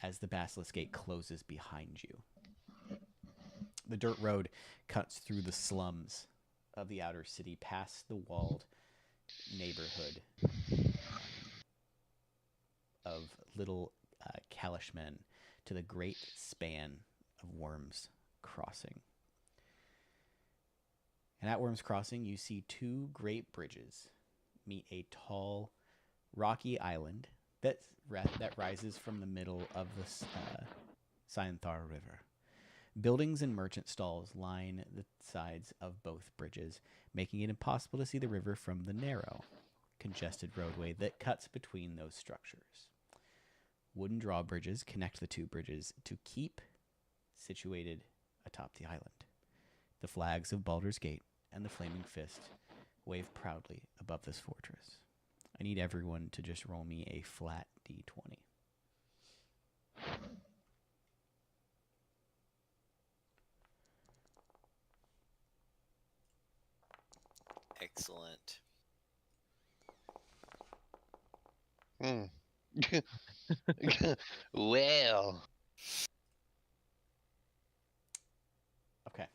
as the Basilisk Gate closes behind you. The dirt road cuts through the slums of the outer city, past the walled neighborhood of little Kalishmen to the great span of Worms Crossing. And at Worms Crossing, you see 2 great bridges meet a tall, rocky island that rises from the middle of the Cyanthar River. Buildings and merchant stalls line the sides of both bridges, making it impossible to see the river from the narrow, congested roadway that cuts between those structures. Wooden drawbridges connect the 2 bridges to keep situated atop the island. The flags of Baldur's Gate and the Flaming Fist wave proudly above this fortress. I need everyone to just roll me a flat d20. Excellent. Well. Okay.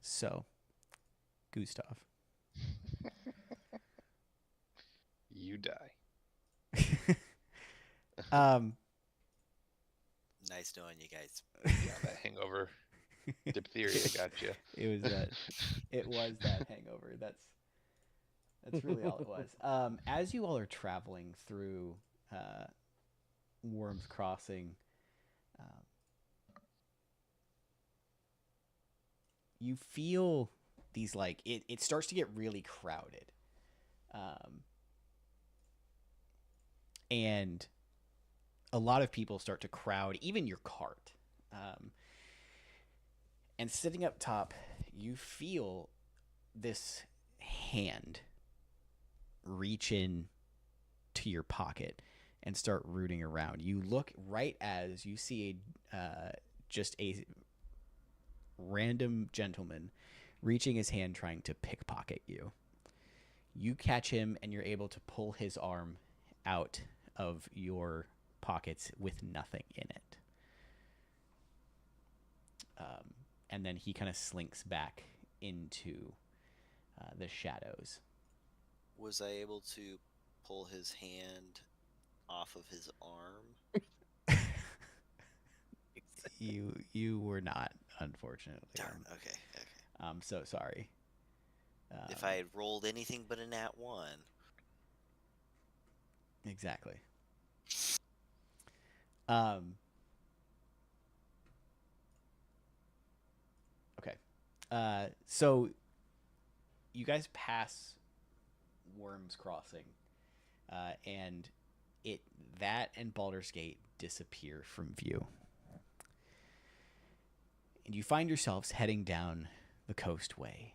So, Gustav, you die. Nice knowing you guys. Yeah, that hangover. Diphtheria got you. It was that. It was that hangover. That's really all it was. As you all are traveling through Worms Crossing, you feel these like it starts to get really crowded, and a lot of people start to crowd even your cart. And sitting up top, you feel this hand reach in to your pocket and start rooting around. You look right as you see just a random gentleman reaching his hand trying to pickpocket you. You catch him and you're able to pull his arm out of your pockets with nothing in it. And then he kind of slinks back into the shadows. Was I able to pull his hand off of his arm? You were not, unfortunately. Darn. Okay. I'm so sorry. If I had rolled anything but a nat 1. Exactly. Okay. So you guys pass Worms Crossing, and that and Baulders Gate disappear from view. And you find yourselves heading down the coastway,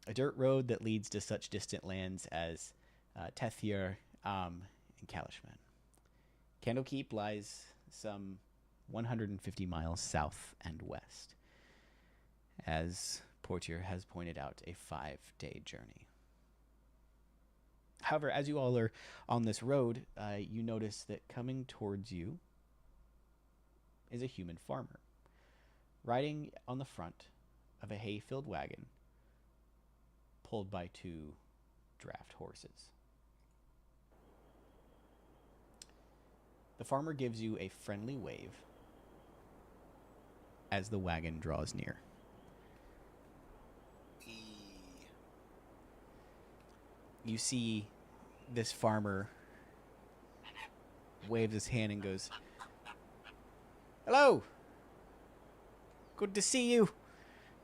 a dirt road that leads to such distant lands as Tethier and Kalishman. Candlekeep lies some 150 miles south and west, as Portier has pointed out, a 5-day journey. However, as you all are on this road, you notice that coming towards you is a human farmer, riding on the front of a hay-filled wagon pulled by 2 draft horses. The farmer gives you a friendly wave as the wagon draws near. You see this farmer waves his hand and goes, "Hello! Good to see you.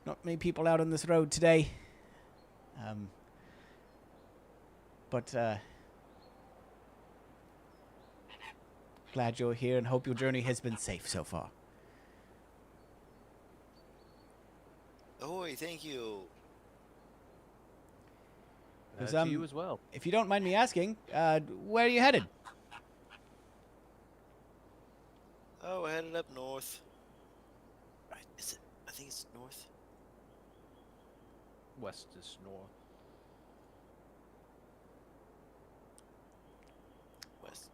Not many people out on this road today. But glad you're here and hope your journey has been safe so far." Ahoy, thank you. To you as well. If you don't mind me asking, where are you headed? Oh, we're headed up north. Right, is it? I think it's north. West is north. West.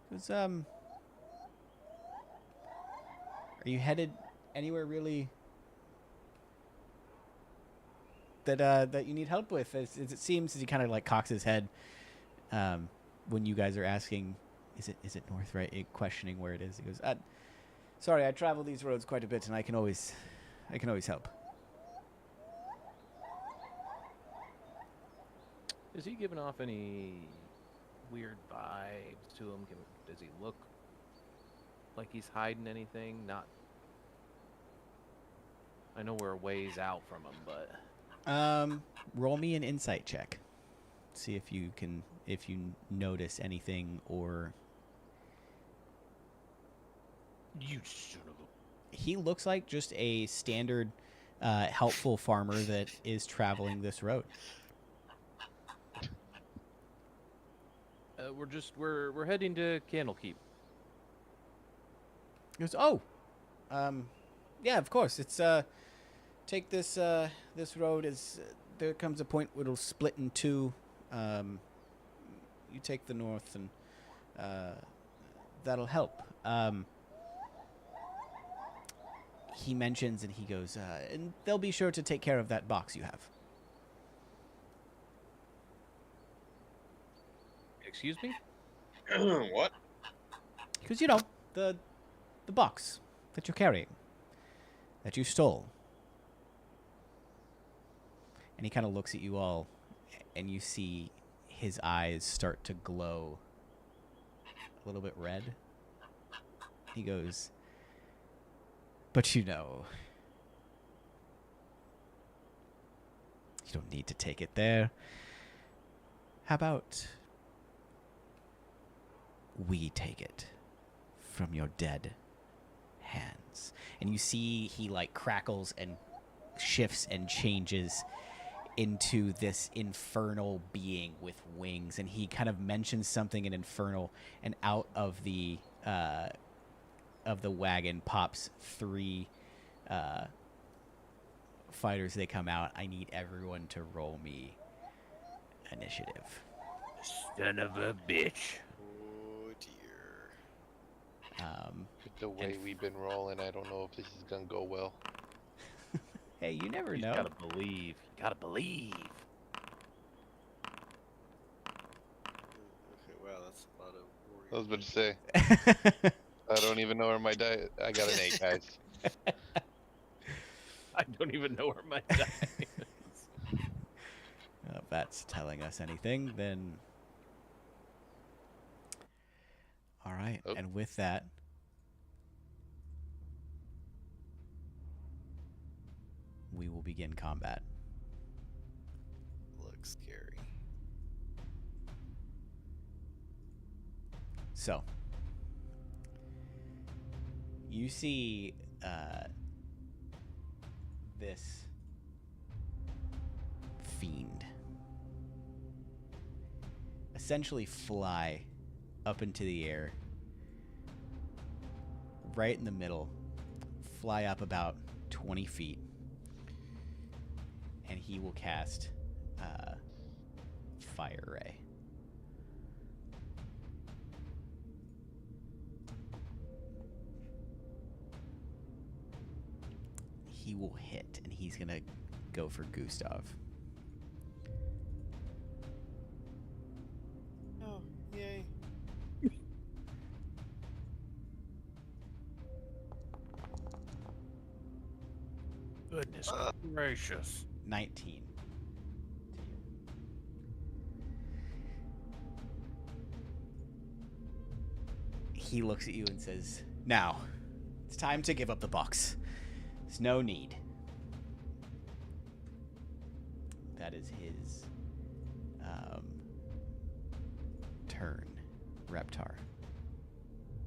'Cause, are you headed anywhere really that you need help with? As it seems, as he kind of like cocks his head when you guys are asking, is it north, right? Questioning where it is. He goes, "Sorry, I travel these roads quite a bit, and I can always help." Is he giving off any weird vibes to him? Does he look like he's hiding anything? Not. I know we're a ways out from him, but. Roll me an insight check. See if you notice anything or. You son of a. He looks like just a standard, helpful farmer that is traveling this road. We're heading to Candlekeep. He goes, "Oh, yeah, of course. It's take this this road is there comes a point where it'll split in 2. You take the north and that'll help." He mentions and he goes, "And they'll be sure to take care of that box you have." Excuse me? What? Because, you know, the box that you're carrying, that you stole. And he kind of looks at you all, and you see his eyes start to glow a little bit red. He goes, but you know, you don't need to take it there. How about we take it from your dead hands? And you see he like crackles and shifts and changes into this infernal being with wings, and he kind of mentions something in infernal, and out of the wagon pops 3 fighters. They come out. I need everyone to roll me initiative. Son of a bitch. Oh dear. With the way we've been rolling, I don't know if this is gonna go well. Hey, you never You know. gotta believe. You gotta believe. Okay, wow, that's a lot of warrior. I was about to say, I don't even know where my die. I got an 8, guys. I don't even know where my die is. If that's telling us anything, then... All right, Oh. and with that... we will begin combat. Looks scary. So, you see this fiend essentially fly up into the air, right in the middle, fly up about 20 feet, and he will cast Fire Ray. He will hit, and he's gonna go for Gustav. Oh, yay. Goodness gracious. 19. He looks at you and says, now, it's time to give up the box. There's no need. That is his turn. Reptar.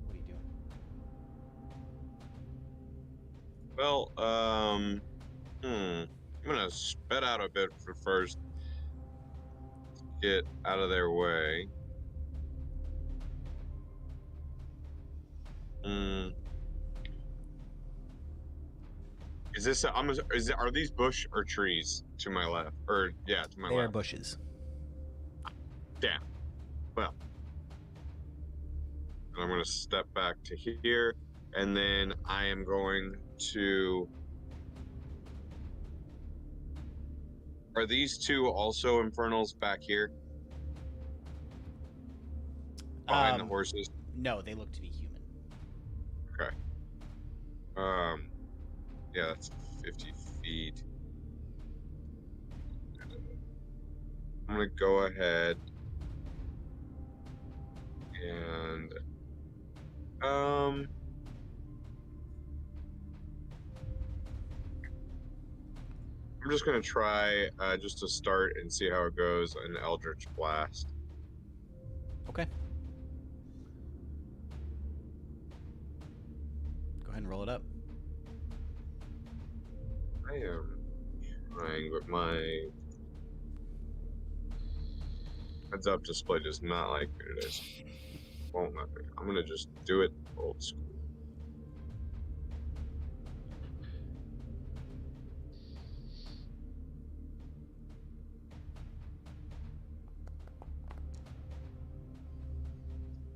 What are you doing? Well, I'm gonna sped out a bit for first. Get out of their way. Is this? Are these bush or trees to my left? Or yeah, to my They are left. bushes. Damn. Well, I'm gonna step back to here, and then I am going to. Are these 2 also infernals back here? Behind the horses? No, they look to be human. Okay. Yeah, that's 50 feet. I'm gonna go ahead and I'm just gonna try just to start and see how it goes an Eldritch Blast. Okay. Go ahead and roll it up. I am trying, but my heads up display does not like it is. Won't let me. I'm gonna just do it old school.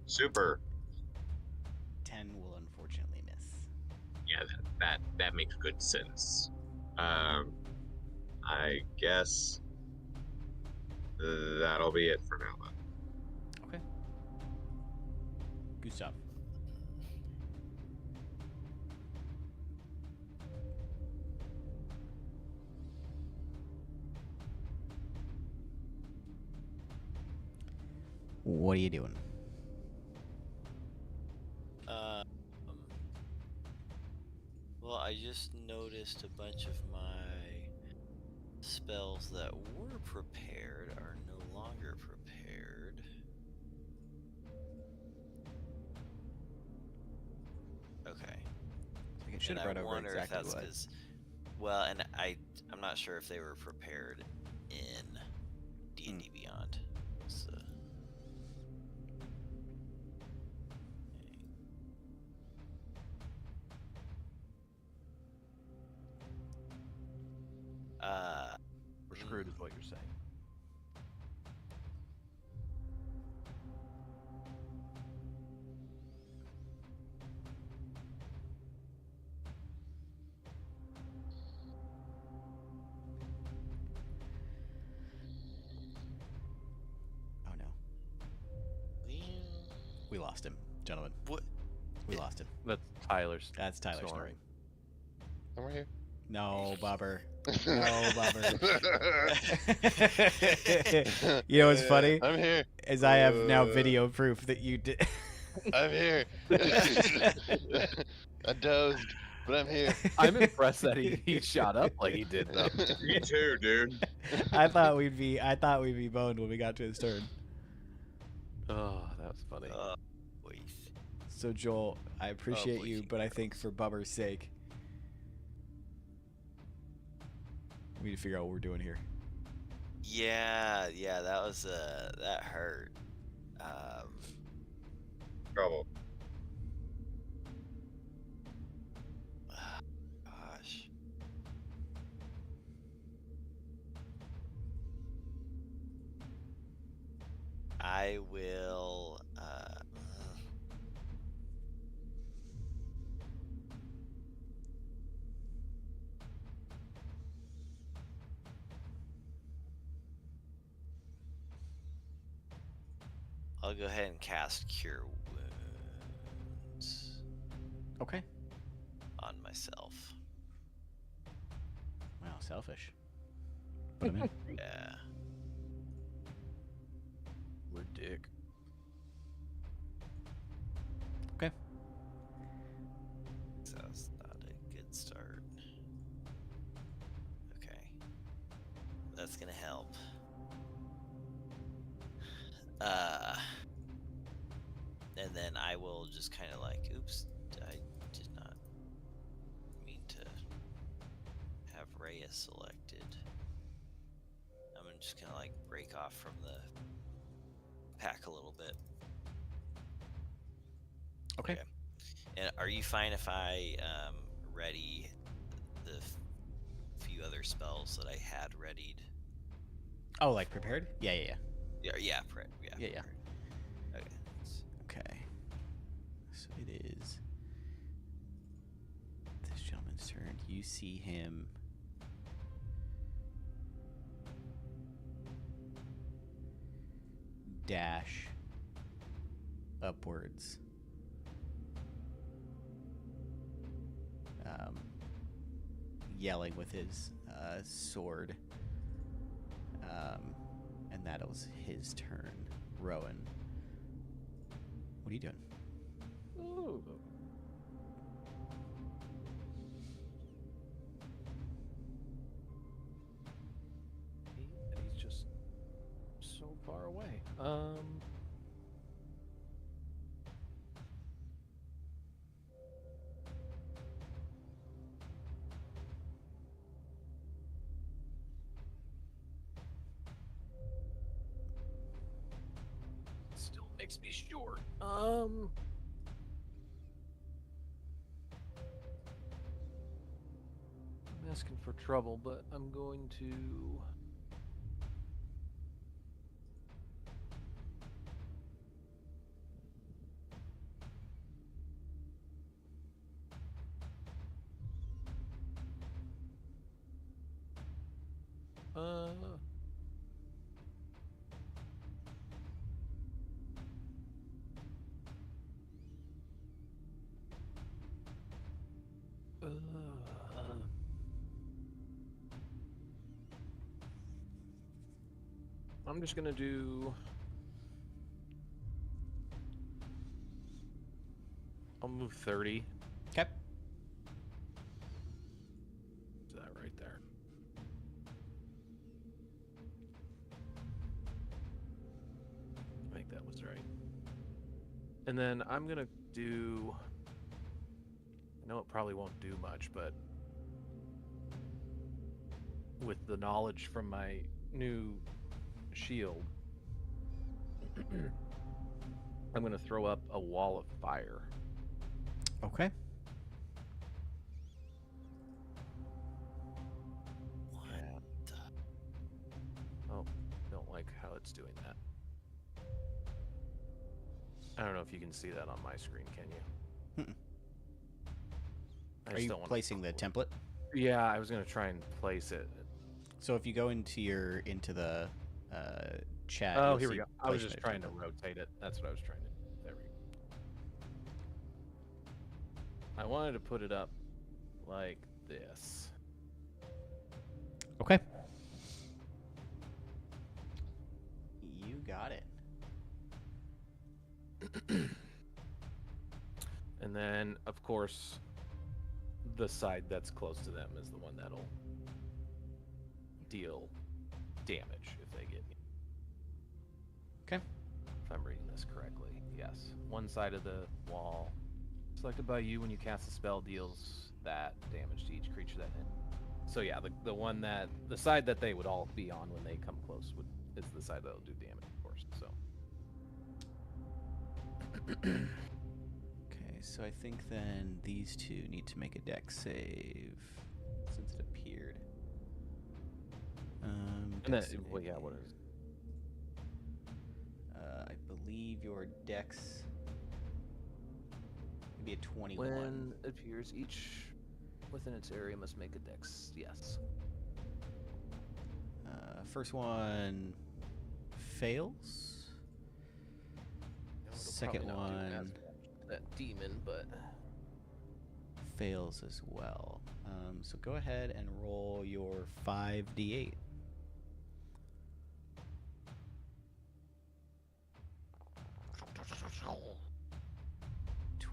Super. 10 will unfortunately miss. Yeah, that makes good sense. I guess that'll be it for now then. Okay. Gustav. What are you doing? Well, I just noticed a bunch of my spells that were prepared are no longer prepared. Okay. It should have brought over exactly what. Well, and I'm not sure if they were prepared in D&D Beyond. So. We're screwed is what you're saying. Oh no. We lost him, gentlemen. What? We lost him. That's Tyler's. That's Tyler snoring. I'm right here. No, Bobber. No, Bobber. You know what's funny? I'm here. Is I have now video proof that you did. I'm here. I dozed, but I'm here. I'm impressed that he shot up like he did though. Me too, dude. I thought we'd be boned when we got to his turn. Oh, that was funny. Wait. So Joel, I appreciate boy, you, he but I think for Bubber's sake, we need to figure out what we're doing here. Yeah, that was that hurt. Trouble. Gosh. I will. I'll go ahead and cast Cure Wounds Okay. on myself. Wow, selfish. Put him in. Yeah. We're dick. Okay. Sounds not a good start. Okay. That's gonna help. And then I will just kind of like, oops, I did not mean to have Rhea selected. I'm gonna just kind of like break off from the pack a little bit. Okay. And are you fine if I ready the few other spells that I had readied? Oh, like prepared? Yeah. Yeah. Yeah. Yeah. Yeah. Okay. Okay. So it is this gentleman's turn. You see him dash upwards. Yelling with his sword. And that was his turn. Rowan. What are you doing? Ooh. He's just so far away. Still makes me short. I'm asking for trouble, but I'm going to. I'm just gonna do. I'll move 30. Okay. Is that right there? I think that was right. And then I'm gonna do. I know it probably won't do much, but with the knowledge from my new shield, I'm gonna throw up a wall of fire. Okay. What the? Oh, don't like how it's doing that. I don't know if you can see that on my screen, can you? Mm-mm. I Are just you don't wanna placing the template? Yeah, I was gonna try and place it. So if you go into the chat. Oh, you'll here we see go. I was placement just of trying to template. rotate it. That's what I was trying to. There we go. I wanted to put it up like this. Okay. You got it. And then, of course, the side that's close to them is the one that'll deal damage if they get me. Okay. If I'm reading this correctly, yes. One side of the wall selected by you when you cast a spell deals that damage to each creature that hit. So yeah, the side that they would all be on when they come close is the side that'll do damage, of course. So. Okay, so I think then these two need to make a dex save since it appeared. And then, Dex well, yeah, what save. is? I believe your dex would be a 21. When it appears, each within its area must make a dex. Yes. First one fails. It'll Second probably not do as one much to that demon, but fails as well. So go ahead and roll your 5d8.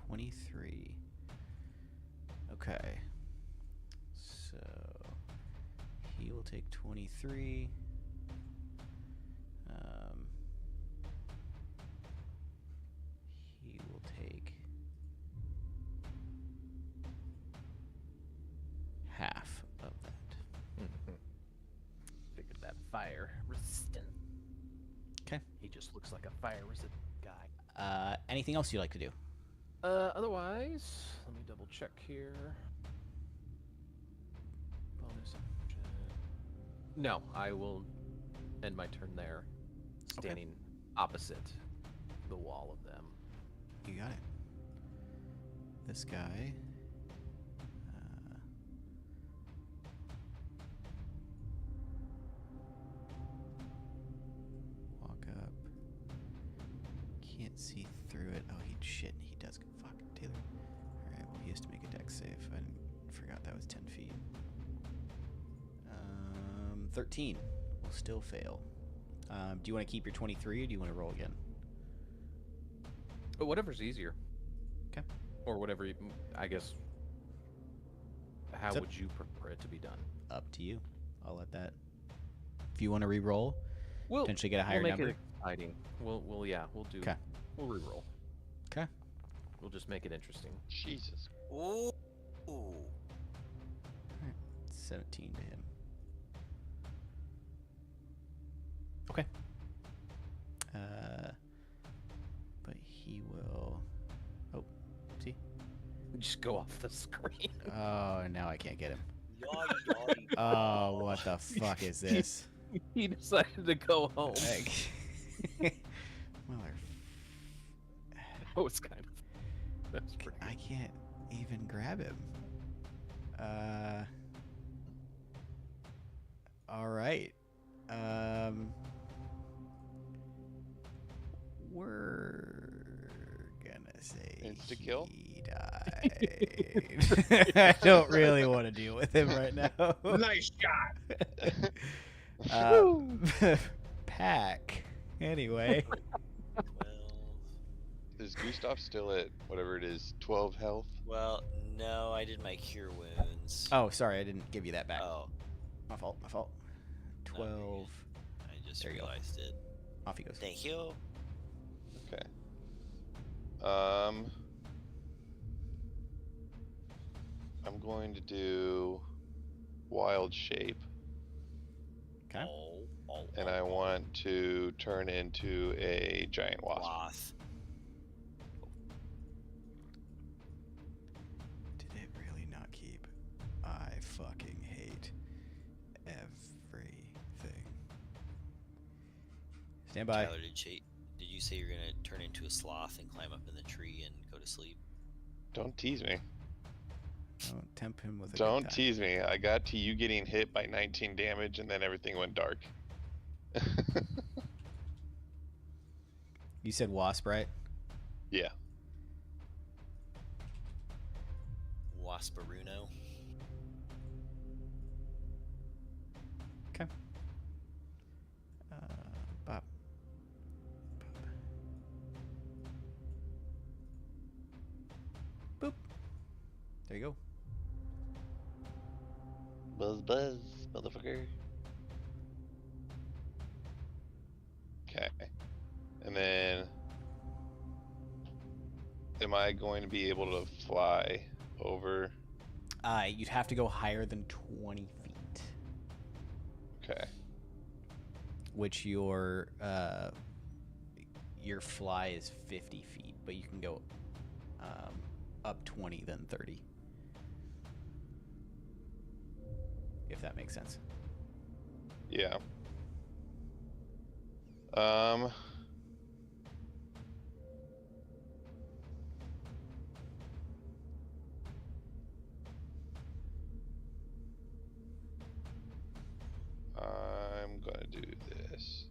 $23. Okay. So he will take 23. He will take half of that. figured that fire resistant. Okay. He just looks like a fire resistant guy. Anything else you'd like to do? Otherwise, let me double check here. Bonus action. No, I will end my turn there, standing opposite the wall of them. You got it. This guy. Walk up. Can't see through it. Oh, he does. Fuck, Taylor. Alright, well, he has to make a dex save. I forgot that was 10 feet. 13 will still fail. Do you want to keep your 23 or do you want to roll again? But whatever's easier. Okay. Or whatever, I guess. How So- would you prefer it to be done? Up to you. I'll let that. If you want to re-roll, We'll potentially get a higher we'll make number. it exciting. We'll do. 'Kay. We'll re-roll. Okay. We'll just make it interesting. Jesus. Ooh. 17 to him. Okay. But he will. Oh, see. Just go off the screen. Oh, now I can't get him. Yawdy, yawdy. Oh, what the fuck is this? He decided to go home. Mother. That was kind of. That's pretty. I can't even grab him. All right. We're gonna say Insta-kill? he died. I don't really want to deal with him right now. Nice shot. attack. Anyway. 12. Is Gustav still at whatever it is, 12 health? Well, no, I did my cure wounds. Oh, sorry, I didn't give you that back. Oh, My fault. 12. I just There you go. realized it. Off he goes. Thank you. Okay. I'm going to do wild shape, Okay. and I want to turn into a giant wasp. Wasp. Did it really not keep? I fucking hate everything. Stand by. Tyler, did you say you're gonna turn into a sloth and climb up in the tree and go to sleep? Don't tease me. Don't tempt him with a Don't good time. tease me. I got to you getting hit by 19 damage, and then everything went dark. You said wasp, right? Yeah. Wasparuno. Okay. Bop. Boop. There you go. Buzz, motherfucker. Okay. And then, am I going to be able to fly over? You'd have to go higher than 20 feet, Okay. which your fly is 50 feet, but you can go up 20, then 30. If that makes sense. Yeah. I'm gonna do this.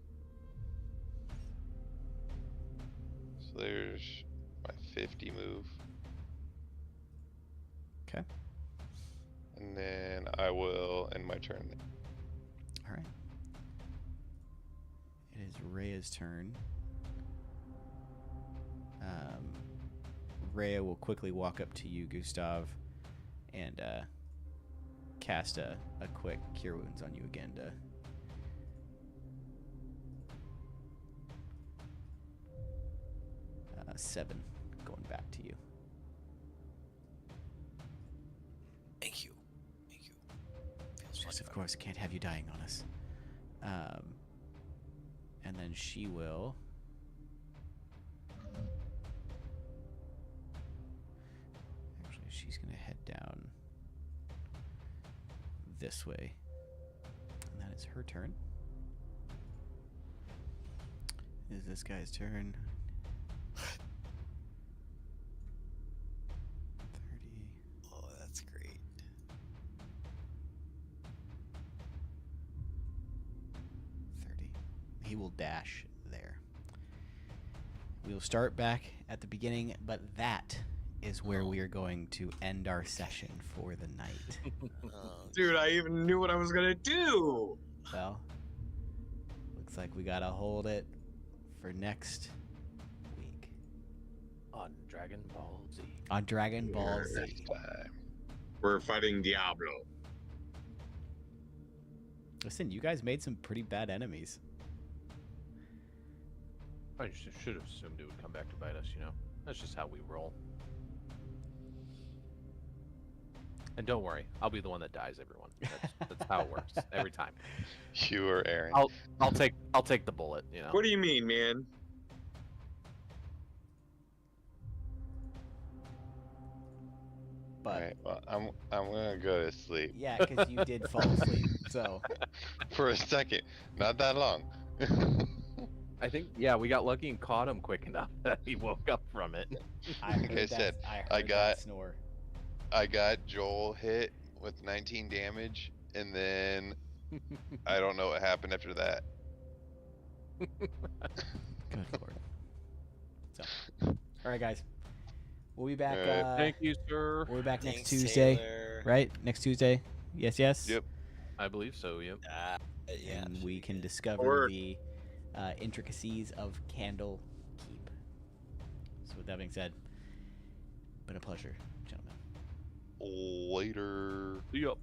So there's my 50 move. Okay. And then I will end my turn. All right. It is Rhea's turn. Rhea will quickly walk up to you, Gustav, and cast a quick Cure Wounds on you again to... 7 going back to you. Thank you. Thank you. Feels Yes, much of better. course, can't have you dying on us. And then she will... Actually, she's going to head down this way. And that is her turn. Is this guy's turn? 30. Oh, that's great. 30. He will dash there. We will start back at the beginning, but that is where we are going to end our session for the night. Oh, Dude, I even knew what I was gonna do. Well, looks like we gotta hold it for next week On Dragon Ball Z. on Dragon Ball Z. Next time. We're fighting Diablo. Listen, you guys made some pretty bad enemies. I should have assumed it would come back to bite us, you know? That's just how we roll. And don't worry, I'll be the one that dies, everyone. That's how it works every time. You or Aaron. I'll take the bullet, you know. What do you mean, man? But Alright, well, I'm gonna go to sleep. yeah, because you did fall asleep. So For a second. Not that long. I think, yeah, we got lucky and caught him quick enough that he woke up from it. I heard Like I said, I heard got- that snore. I got Joel hit with 19 damage, and then I don't know what happened after that. Good lord. So, all right, guys, we'll be back. Alright. Thank you, sir. We'll be back next thanks, Tuesday, Taylor. right? Next Tuesday. Yes, yes. Yep. I believe so, yep. Yeah. And should we be can good. discover Or- the intricacies of Candle Keep. So with that being said, been a pleasure, gentlemen. Later. Yup.